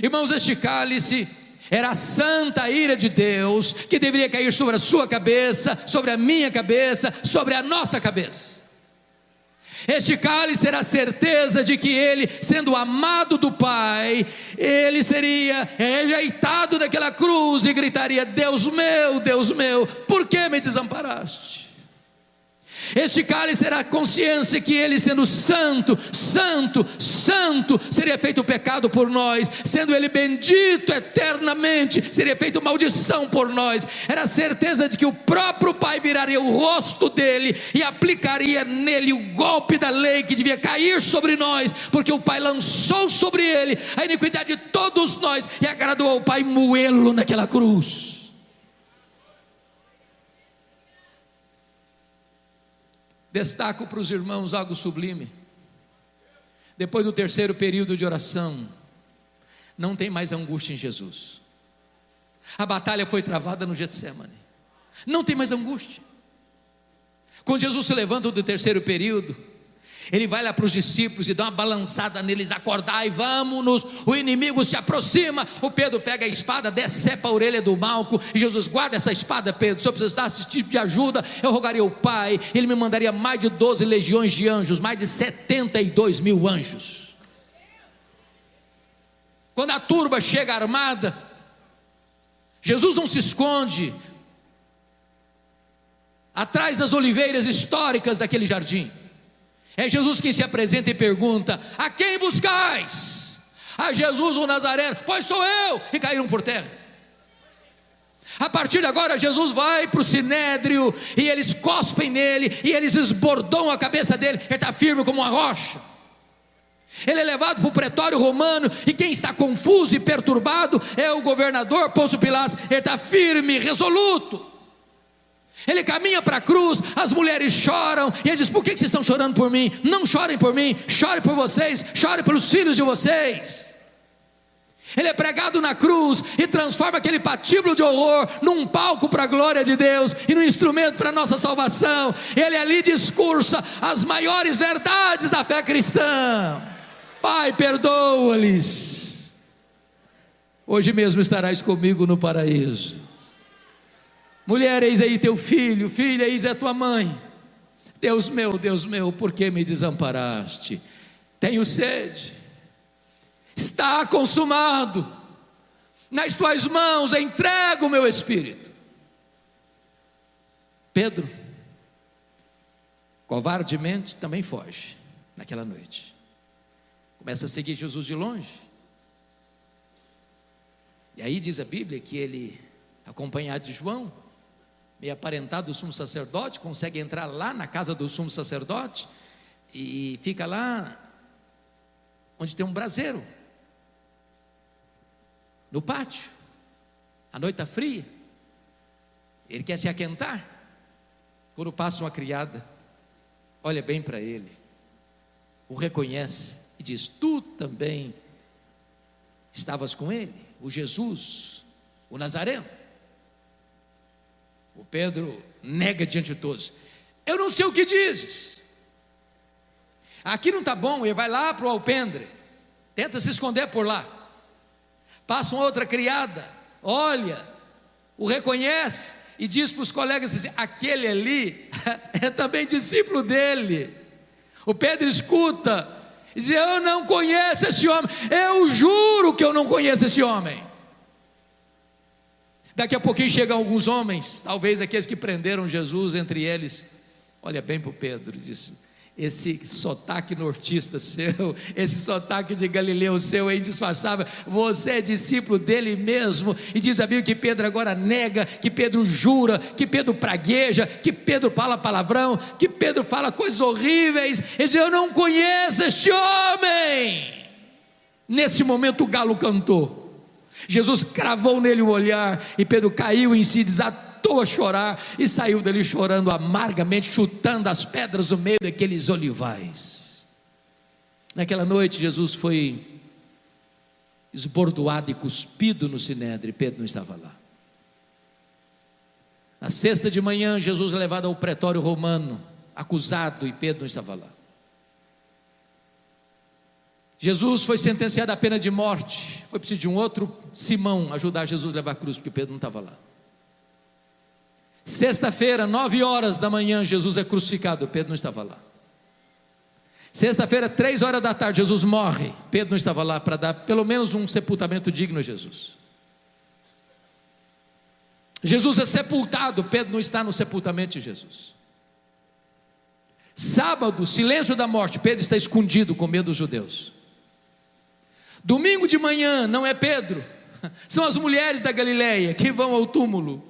Irmãos, este cálice era a santa ira de Deus, que deveria cair sobre a sua cabeça, sobre a minha cabeça, sobre a nossa cabeça. Este cálice era a certeza de que ele, sendo amado do Pai, ele seria rejeitado naquela cruz e gritaria: Deus meu, por que me desamparaste? Este cálice era a consciência que ele, sendo santo, santo, santo, seria feito pecado por nós, sendo ele bendito eternamente, seria feito maldição por nós. Era a certeza de que o próprio Pai viraria o rosto dele e aplicaria nele o golpe da lei que devia cair sobre nós, porque o Pai lançou sobre ele a iniquidade de todos nós, e agradou ao Pai moê-lo naquela cruz. Destaco para os irmãos algo sublime. Depois do terceiro período de oração, não tem mais angústia em Jesus. A batalha foi travada no Getsemane. Não tem mais angústia. Quando Jesus se levanta do terceiro período, ele vai lá para os discípulos e dá uma balançada neles: acordai, vamos-nos, o inimigo se aproxima. O Pedro pega a espada, decepa a orelha do Malco, e Jesus: guarda essa espada, Pedro, se eu precisasse desse tipo de ajuda, eu rogaria ao Pai, ele me mandaria mais de 12 legiões de anjos, mais de 72 mil anjos. Quando a turba chega armada, Jesus não se esconde atrás das oliveiras históricas daquele jardim. É Jesus quem se apresenta e pergunta: a quem buscais? A Jesus o Nazareno. Pois sou eu. E caíram por terra. A partir de agora, Jesus vai para o sinédrio, e eles cospem nele, e eles esbordam a cabeça dele. Ele está firme como uma rocha. Ele é levado para o pretório romano, e quem está confuso e perturbado é o governador Pôncio Pilatos. Ele está firme, resoluto. Ele caminha para a cruz, as mulheres choram, e ele diz: por que vocês estão chorando por mim? Não chorem por mim, chorem por vocês, chorem pelos filhos de vocês. Ele é pregado na cruz e transforma aquele patíbulo de horror num palco para a glória de Deus e num instrumento para a nossa salvação. Ele ali discursa as maiores verdades da fé cristã. Pai, perdoa-lhes, hoje mesmo estarás comigo no paraíso. Mulher, eis aí teu filho, filha, eis a tua mãe. Deus meu, por que me desamparaste? Tenho sede, está consumado, nas tuas mãos entrego o meu espírito. Pedro, covardemente, também foge naquela noite, começa a seguir Jesus de longe. E aí diz a Bíblia que ele, acompanhado de João, meio aparentado do sumo sacerdote, consegue entrar lá na casa do sumo sacerdote, e fica lá onde tem um braseiro, no pátio. A noite está fria, ele quer se aquentar. Quando passa uma criada, olha bem para ele, o reconhece e diz: tu também estavas com ele, o Jesus, o Nazareno. O Pedro nega diante de todos: eu não sei o que dizes. Aqui não está bom. Ele vai lá para o alpendre, tenta se esconder por lá. Passa uma outra criada, olha, o reconhece e diz para os colegas assim: aquele ali é também discípulo dele. O Pedro escuta e diz: eu não conheço esse homem, eu juro que eu não conheço esse homem. Daqui a pouquinho chegam alguns homens, talvez aqueles que prenderam Jesus, entre eles, olha bem para o Pedro e diz: esse sotaque nortista seu, esse sotaque de Galileu seu aí disfarçável, você é discípulo dele mesmo. E diz a Bíblia que Pedro agora nega, que Pedro jura, que Pedro pragueja, que Pedro fala palavrão, que Pedro fala coisas horríveis. Ele diz: eu não conheço este homem. Nesse momento o galo cantou, Jesus cravou nele o olhar, e Pedro caiu em si, desatou a chorar, e saiu dali chorando amargamente, chutando as pedras no meio daqueles olivais. Naquela noite Jesus foi esbordoado e cuspido no sinédrio, e Pedro não estava lá. Na sexta de manhã Jesus é levado ao pretório romano, acusado, e Pedro não estava lá. Jesus foi sentenciado à pena de morte. Foi preciso de um outro Simão ajudar Jesus a levar a cruz, porque Pedro não estava lá. Sexta-feira, 9 horas da manhã, Jesus é crucificado, Pedro não estava lá. Sexta-feira, 3 horas da tarde, Jesus morre, Pedro não estava lá para dar pelo menos um sepultamento digno a Jesus. Jesus é sepultado, Pedro não está no sepultamento de Jesus. Sábado, silêncio da morte, Pedro está escondido com medo dos judeus. Domingo de manhã, não é Pedro, são as mulheres da Galileia que vão ao túmulo.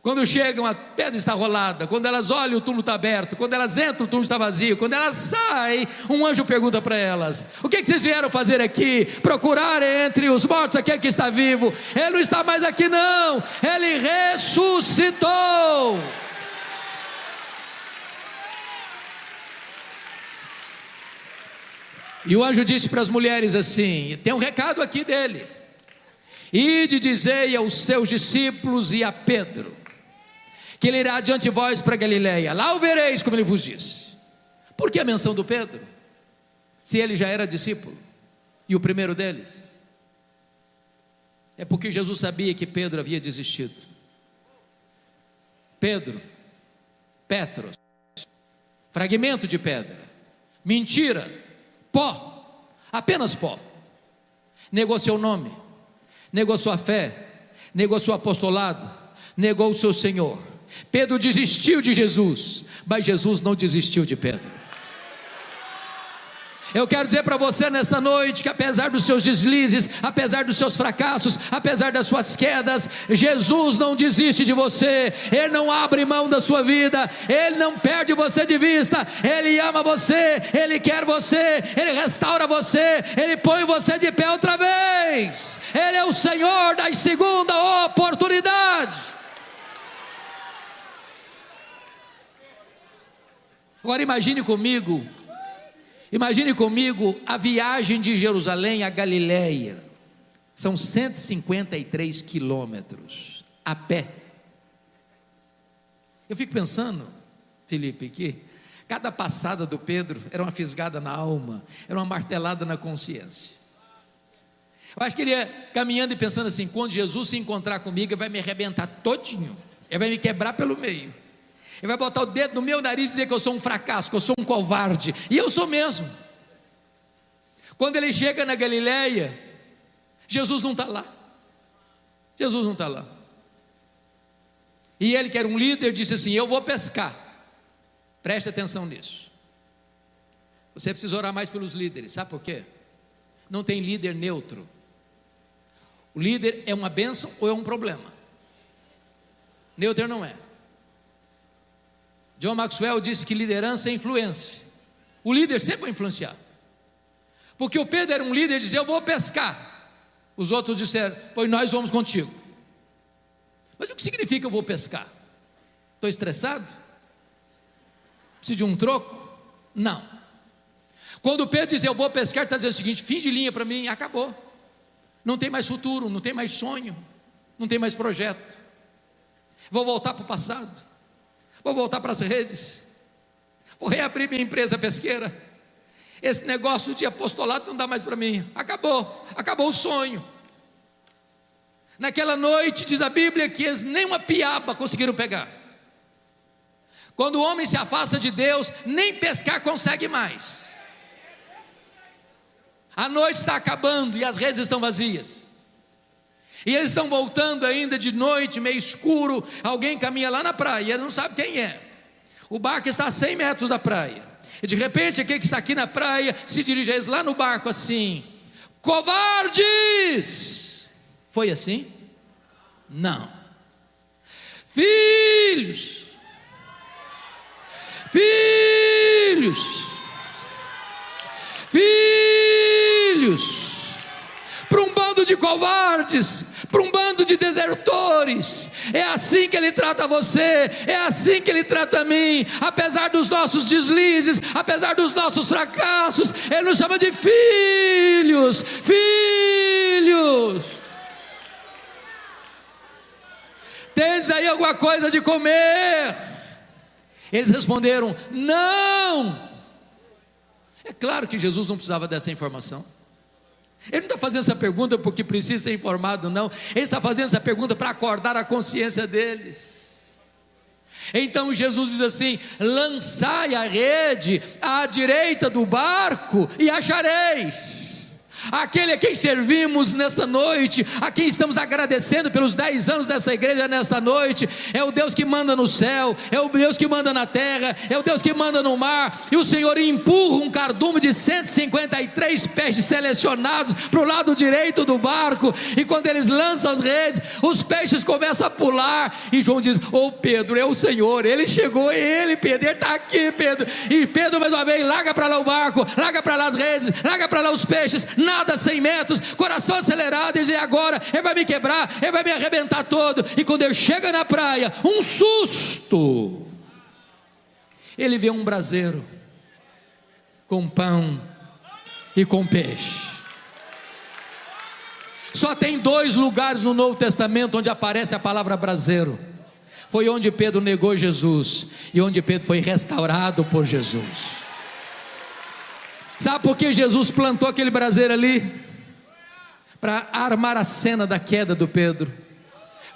Quando chegam, a pedra está rolada. Quando elas olham, o túmulo está aberto. Quando elas entram, o túmulo está vazio. Quando elas saem, um anjo pergunta para elas: o que vocês vieram fazer aqui? Procurar entre os mortos aquele que está vivo. Ele não está mais aqui não, ele ressuscitou. E o anjo disse para as mulheres assim: tem um recado aqui dele: ide dizei aos seus discípulos e a Pedro que ele irá diante de vós para Galileia, lá o vereis, como ele vos disse. Por que a menção do Pedro, se ele já era discípulo e o primeiro deles? É porque Jesus sabia que Pedro havia desistido. Pedro, Petros, fragmento de pedra, mentira, pó, apenas pó. Negou seu nome, negou sua fé, negou seu apostolado, negou o seu Senhor. Pedro desistiu de Jesus, mas Jesus não desistiu de Pedro. Eu quero dizer para você nesta noite que apesar dos seus deslizes, apesar dos seus fracassos, apesar das suas quedas, Jesus não desiste de você. Ele não abre mão da sua vida, Ele não perde você de vista. Ele ama você, Ele quer você, Ele restaura você, Ele põe você de pé outra vez. Ele é o Senhor das segundas oportunidades. Agora imagine comigo a viagem de Jerusalém a Galileia. São 153 quilômetros a pé. Eu fico pensando, Felipe, que cada passada do Pedro era uma fisgada na alma, era uma martelada na consciência. Eu acho que ele ia caminhando e pensando assim: quando Jesus se encontrar comigo, ele vai me arrebentar todinho, ele vai me quebrar pelo meio. Ele vai botar o dedo no meu nariz e dizer que eu sou um fracasso, que eu sou um covarde. E eu sou mesmo. Quando ele chega na Galileia, Jesus não está lá. Jesus não está lá. E ele, que era um líder, disse assim: eu vou pescar. Preste atenção nisso. Você precisa orar mais pelos líderes. Sabe por quê? Não tem líder neutro. O líder é uma bênção ou é um problema. Neutro não é. John Maxwell disse que liderança é influência. O líder sempre vai influenciar. Porque o Pedro era um líder e dizia: eu vou pescar. Os outros disseram: pois nós vamos contigo. Mas o que significa eu vou pescar? Estou estressado? Preciso de um troco? Não. Quando o Pedro diz eu vou pescar, está dizendo o seguinte: fim de linha para mim, acabou. Não tem mais futuro, não tem mais sonho, não tem mais projeto. Vou voltar para o passado. Vou voltar para as redes, vou reabrir minha empresa pesqueira. Esse negócio de apostolado não dá mais para mim, acabou o sonho. Naquela noite, diz a Bíblia, que eles nem uma piaba conseguiram pegar. Quando o homem se afasta de Deus, nem pescar consegue mais. A noite está acabando e as redes estão vazias. E eles estão voltando ainda de noite, meio escuro. Alguém caminha lá na praia, ele não sabe quem é. O barco está a 100 metros da praia. E de repente aquele que está aqui na praia se dirige a eles lá no barco assim: covardes! Foi assim? Não. Filhos, para um bando de covardes, para um bando de desertores. É assim que Ele trata você, é assim que Ele trata a mim. Apesar dos nossos deslizes, apesar dos nossos fracassos, Ele nos chama de filhos. Tendes aí alguma coisa de comer? Eles responderam: não. É claro que Jesus não precisava dessa informação. Ele não está fazendo essa pergunta porque precisa ser informado, não. Ele está fazendo essa pergunta para acordar a consciência deles. Então Jesus diz assim: lançai a rede à direita do barco e achareis. Aquele a quem servimos nesta noite, a quem estamos agradecendo pelos 10 anos dessa igreja nesta noite, é o Deus que manda no céu, é o Deus que manda na terra, é o Deus que manda no mar. E o Senhor empurra um cardume de 153 peixes selecionados para o lado direito do barco, e quando eles lançam as redes, os peixes começam a pular, e João diz: ô Pedro, é o Senhor, Ele chegou, é Ele, Pedro, Ele está aqui, Pedro. E Pedro mais uma vez larga para lá o barco, larga para lá as redes, larga para lá os peixes, nada 100 metros, coração acelerado, e diz: agora Ele vai me quebrar, Ele vai me arrebentar todo. E quando ele chega na praia, um susto, ele vê um braseiro com pão e com peixe. Só tem 2 lugares no Novo Testamento onde aparece a palavra braseiro. Foi onde Pedro negou Jesus e onde Pedro foi restaurado por Jesus. Sabe por que Jesus plantou aquele braseiro ali? Para armar a cena da queda do Pedro,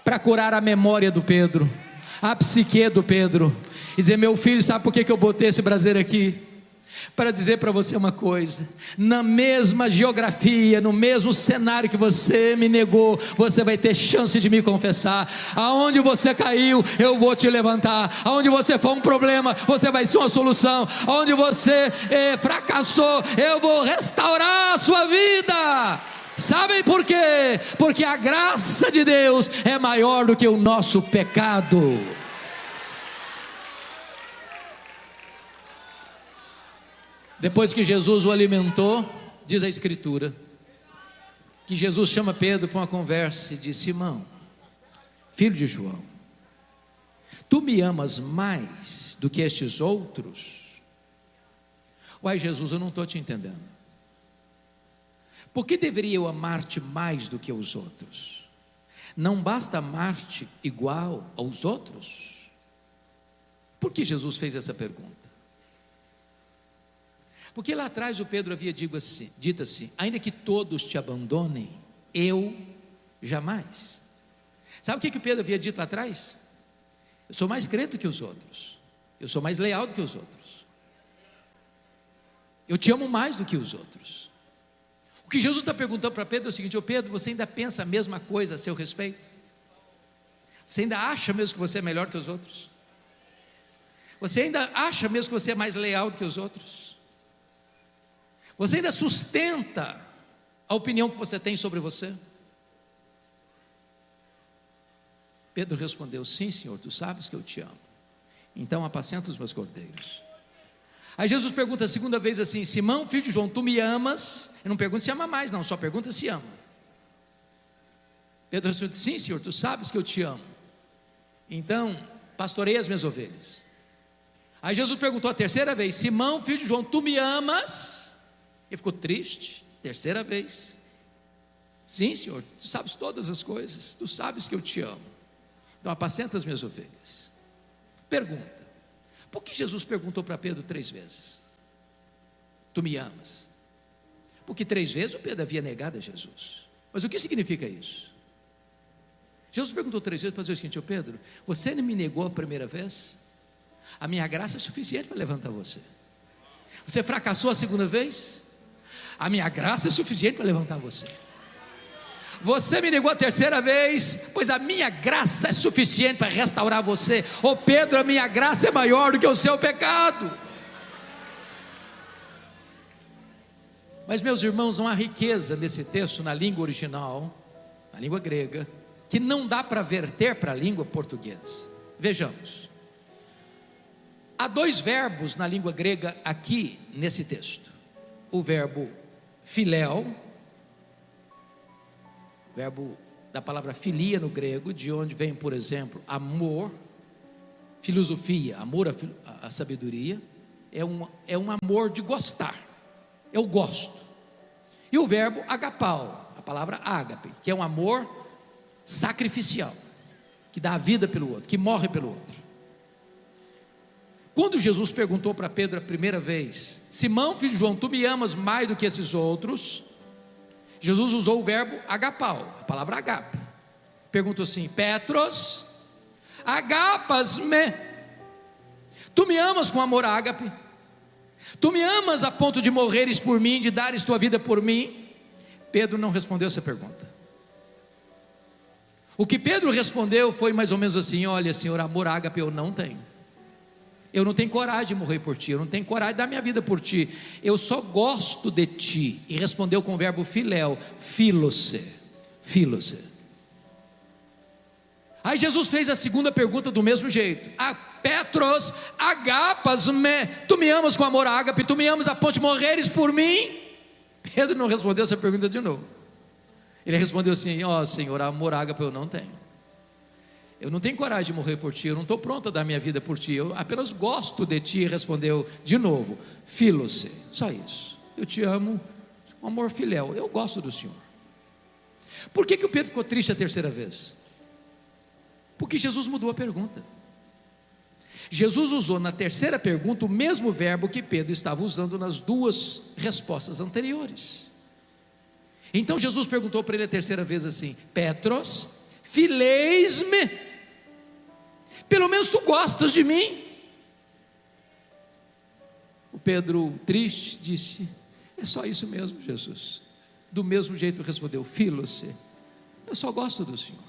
para curar a memória do Pedro, a psique do Pedro, e dizer: meu filho, sabe por que eu botei esse braseiro aqui? Para dizer para você uma coisa: na mesma geografia, no mesmo cenário que você me negou, você vai ter chance de me confessar. Aonde você caiu, eu vou te levantar. Aonde você for um problema, você vai ser uma solução. Aonde você fracassou, eu vou restaurar a sua vida. Sabem por quê? Porque a graça de Deus é maior do que o nosso pecado. Depois que Jesus o alimentou, diz a Escritura, que Jesus chama Pedro para uma conversa e diz: Simão, filho de João, tu me amas mais do que estes outros? Uai, Jesus, eu não estou te entendendo. Por que deveria eu amar-te mais do que os outros? Não basta amar-te igual aos outros? Por que Jesus fez essa pergunta? Porque lá atrás o Pedro havia dito assim: ainda que todos te abandonem, eu jamais. Sabe o que o Pedro havia dito lá atrás? Eu sou mais crente que os outros, eu sou mais leal do que os outros, eu te amo mais do que os outros. O que Jesus está perguntando para Pedro é o seguinte: ô Pedro, você ainda pensa a mesma coisa a seu respeito? Você ainda acha mesmo que você é melhor que os outros? Você ainda acha mesmo que você é mais leal do que os outros? Você ainda sustenta a opinião que você tem sobre você? Pedro respondeu: sim, Senhor, tu sabes que eu te amo, então apacenta os meus cordeiros. Aí Jesus pergunta a segunda vez assim: Simão, filho de João, tu me amas? Ele não pergunta se ama mais, não, só pergunta se ama. Pedro respondeu: sim, Senhor, tu sabes que eu te amo, então pastorei as minhas ovelhas. Aí Jesus perguntou a terceira vez: Simão, filho de João, tu me amas? Ele ficou triste, terceira vez: sim, Senhor, tu sabes todas as coisas, tu sabes que eu te amo, então apacenta as minhas ovelhas. Pergunta: por que Jesus perguntou para Pedro 3 vezes? Tu me amas? Porque 3 vezes o Pedro havia negado a Jesus. Mas o que significa isso? Jesus perguntou 3 vezes para dizer o seguinte: ô Pedro, você não me negou a primeira vez? A minha graça é suficiente para levantar você. Você fracassou a segunda vez? A minha graça é suficiente para levantar você. Você me negou a terceira vez? Pois a minha graça é suficiente para restaurar você. Ô Pedro, a minha graça é maior do que o seu pecado. Mas, meus irmãos, uma riqueza nesse texto na língua original, na língua grega, que não dá para verter para a língua portuguesa. Vejamos, há dois verbos na língua grega aqui nesse texto: o verbo filéu, verbo da palavra filia no grego, de onde vem, por exemplo, amor, filosofia, amor à sabedoria, é um amor de gostar, eu gosto. E o verbo agapau, a palavra ágape, que é um amor sacrificial, que dá a vida pelo outro, que morre pelo outro. Quando Jesus perguntou para Pedro a primeira vez: Simão, filho de João, tu me amas mais do que esses outros? Jesus usou o verbo agapau, a palavra agape. Perguntou assim: Petros, agapas-me? Tu me amas com amor ágape? Tu me amas a ponto de morreres por mim, de dares tua vida por mim? Pedro não respondeu essa pergunta. O que Pedro respondeu foi mais ou menos assim: olha, Senhor, amor ágape eu não tenho. Eu não tenho coragem de morrer por ti, eu não tenho coragem de dar minha vida por ti, eu só gosto de ti. E respondeu com o verbo filéu, filose. Aí Jesus fez a segunda pergunta do mesmo jeito: Petros, agapas-me? Tu me amas com amor ágape? Tu me amas a ponto de morreres por mim? Pedro não respondeu essa pergunta de novo. Ele respondeu assim: ó Senhor, amor ágape eu não tenho. Eu não tenho coragem de morrer por ti, eu não estou pronto a dar minha vida por ti, eu apenas gosto de ti. E respondeu de novo, filose, só isso. Eu te amo, um amor filéu, eu gosto do Senhor. Por que o Pedro ficou triste a terceira vez? Porque Jesus mudou a pergunta. Jesus usou na terceira pergunta o mesmo verbo que Pedro estava usando nas duas respostas anteriores. Então Jesus perguntou para ele a terceira vez assim: Petros, fileis-me? Pelo menos tu gostas de mim? O Pedro, triste, disse: é só isso mesmo, Jesus. Do mesmo jeito respondeu, filose, eu só gosto do Senhor.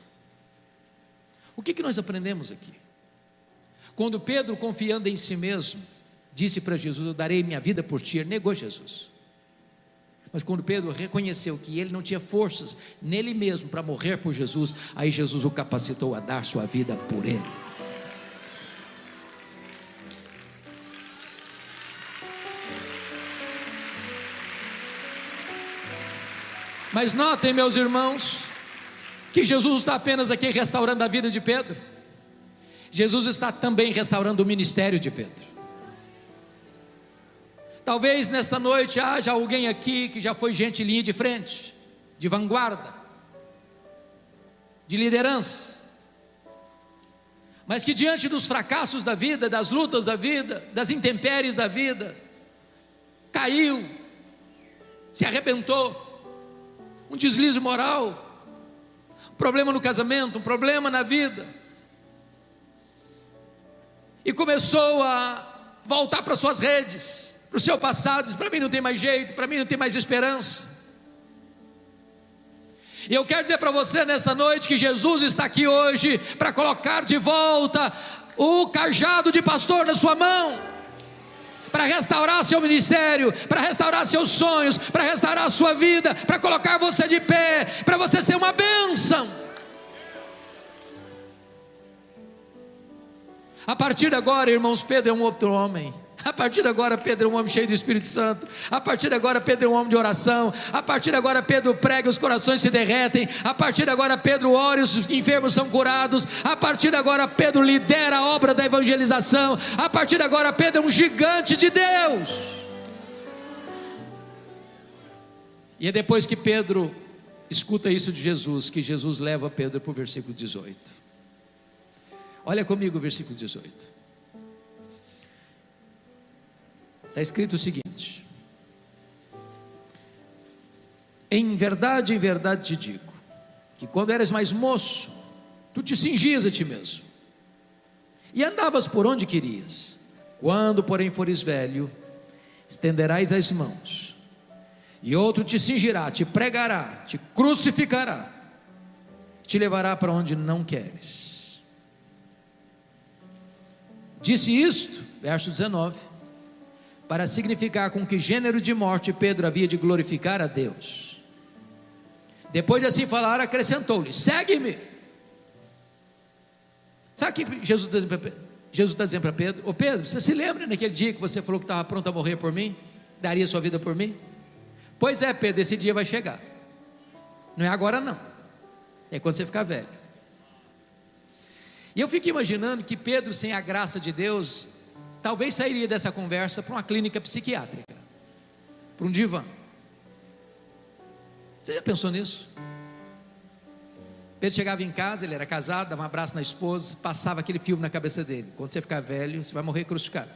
O que nós aprendemos aqui? Quando Pedro, confiando em si mesmo, disse para Jesus: eu darei minha vida por ti, ele negou Jesus. Mas quando Pedro reconheceu que ele não tinha forças nele mesmo para morrer por Jesus, aí Jesus o capacitou a dar sua vida por ele. Mas notem, meus irmãos, que Jesus está apenas aqui restaurando a vida de Pedro. Jesus está também restaurando o ministério de Pedro. Talvez nesta noite haja alguém aqui que já foi gente em linha de frente, de vanguarda, de liderança, mas que diante dos fracassos da vida, das lutas da vida, das intempéries da vida, caiu, se arrebentou, um deslize moral, um problema no casamento, um problema na vida, e começou a voltar para suas redes, para o seu passado, diz: para mim não tem mais jeito, para mim não tem mais esperança. E eu quero dizer para você nesta noite que Jesus está aqui hoje para colocar de volta o cajado de pastor na sua mão, para restaurar seu ministério, para restaurar seus sonhos, para restaurar a sua vida, para colocar você de pé, para você ser uma bênção. A partir de agora, irmãos, Pedro é um outro homem. A partir de agora Pedro é um homem cheio do Espírito Santo. A partir de agora Pedro é um homem de oração. A partir de agora Pedro prega, os corações se derretem. A partir de agora Pedro ora e os enfermos são curados. A partir de agora Pedro lidera a obra da evangelização. A partir de agora Pedro é um gigante de Deus. E é depois que Pedro escuta isso de Jesus, que Jesus leva Pedro para o versículo 18. Olha comigo o versículo 18. Está escrito o seguinte: em verdade te digo, que quando eras mais moço, tu te cingias a ti mesmo, e andavas por onde querias. Quando porém fores velho, estenderás as mãos, e outro te cingirá, te pregará, te crucificará, te levará para onde não queres. Disse isto, verso 19, para significar com que gênero de morte Pedro havia de glorificar a Deus. Depois de assim falar, acrescentou-lhe: segue-me. Sabe o que Jesus está dizendo para Pedro? Ô Pedro, você se lembra naquele dia que você falou que estava pronto a morrer por mim? Daria sua vida por mim? Pois é, Pedro, esse dia vai chegar. Não é agora não, é quando você ficar velho. E eu fico imaginando que Pedro, sem a graça de Deus, talvez sairia dessa conversa para uma clínica psiquiátrica, para um divã. Você já pensou nisso? Pedro chegava em casa, ele era casado, dava um abraço na esposa, passava aquele filme na cabeça dele: quando você ficar velho, você vai morrer crucificado.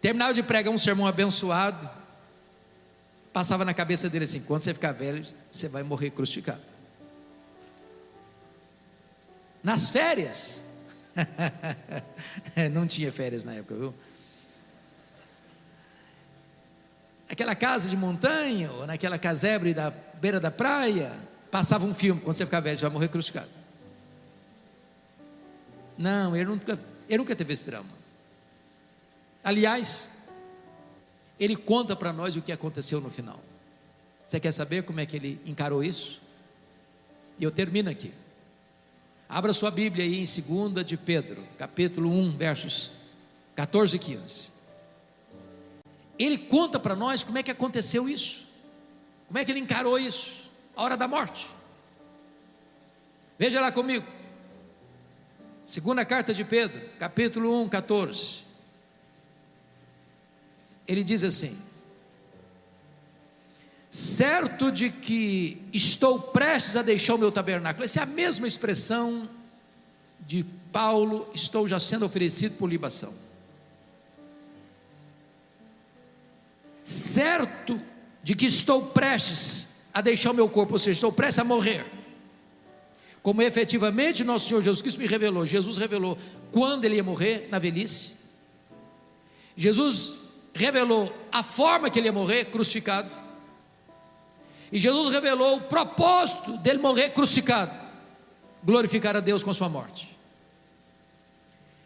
Terminava de pregar um sermão abençoado, passava na cabeça dele assim: quando você ficar velho, você vai morrer crucificado. Nas férias, não tinha férias na época, viu? Aquela casa de montanha, ou naquela casebre da beira da praia, passava um filme: quando você ficar velho, você vai morrer crucificado. Não, ele nunca teve esse drama. Aliás, ele conta para nós o que aconteceu no final. Você quer saber como é que ele encarou isso? E eu termino aqui. Abra sua Bíblia aí em 2 de Pedro, capítulo 1, versos 14 e 15. Ele conta para nós como é que aconteceu isso, como é que ele encarou isso, a hora da morte. Veja lá comigo, 2ª carta de Pedro, capítulo 1, 14. Ele diz assim: certo de que estou prestes a deixar o meu tabernáculo. Essa é a mesma expressão de Paulo: estou já sendo oferecido por libação. Certo de que estou prestes a deixar o meu corpo, ou seja, estou prestes a morrer, como efetivamente nosso Senhor Jesus Cristo me revelou. Jesus revelou quando ele ia morrer, na velhice. Jesus revelou a forma que ele ia morrer, crucificado. E Jesus revelou o propósito dele morrer crucificado: glorificar a Deus com a sua morte.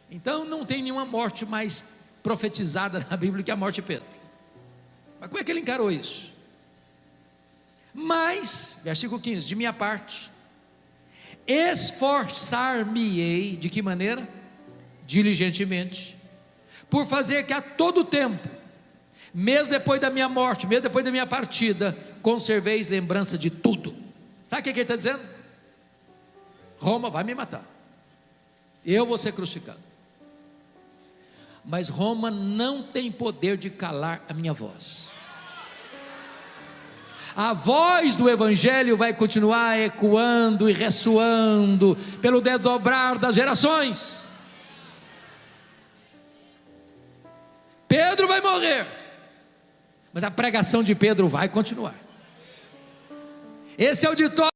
Então não tem nenhuma morte mais profetizada na Bíblia que a morte de Pedro. Mas como é que ele encarou isso? Mas, versículo 15: de minha parte, esforçar-me-ei, de que maneira? Diligentemente, por fazer que a todo tempo, mesmo depois da minha morte, mesmo depois da minha partida, conserveis lembrança de tudo. Sabe o que ele está dizendo? Roma vai me matar, eu vou ser crucificado, mas Roma não tem poder de calar a minha voz. A voz do Evangelho vai continuar ecoando e ressoando pelo desdobrar das gerações. Pedro vai morrer, mas a pregação de Pedro vai continuar. Esse é o ditado.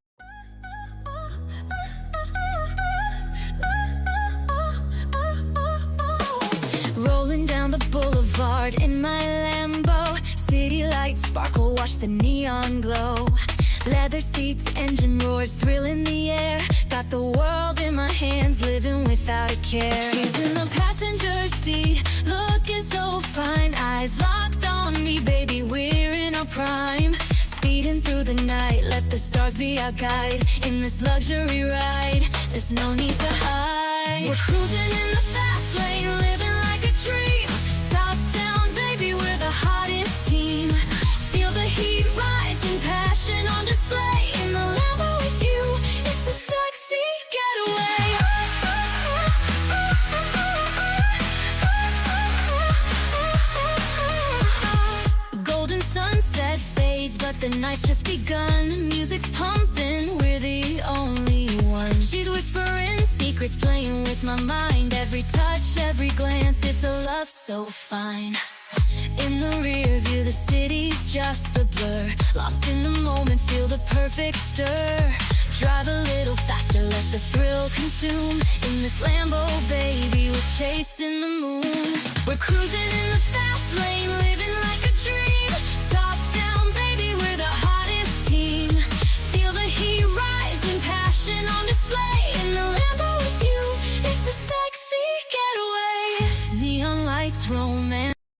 Rolling down the boulevard in my Lambo, city lights sparkle, watch the neon glow. Leather seats, engine roars, thrill in the air. Got the world in my hands, living without a care. She's in the passenger seat, looking so fine. Eyes locked on me, baby, we're in our prime. Speeding through the night, let the stars be our guide. In this luxury ride, there's no need to hide. We're cruising in the fast lane, living like a dream. Top down, baby, we're the hottest team. Feel the heat rising, passion on display. In the Lambo with you, it's a sexy getaway. Golden sunset fades, but the night's just begun. Music's pumping, we're the only ones. She's whispering secrets, playing with my mind. Every touch, every glance, it's a love so fine. In the rear view, the city's just a blur. Lost in the moment, feel the perfect stir. Drive a little faster, let the thrill consume. In this Lambo, baby, we're chasing the moon. We're cruising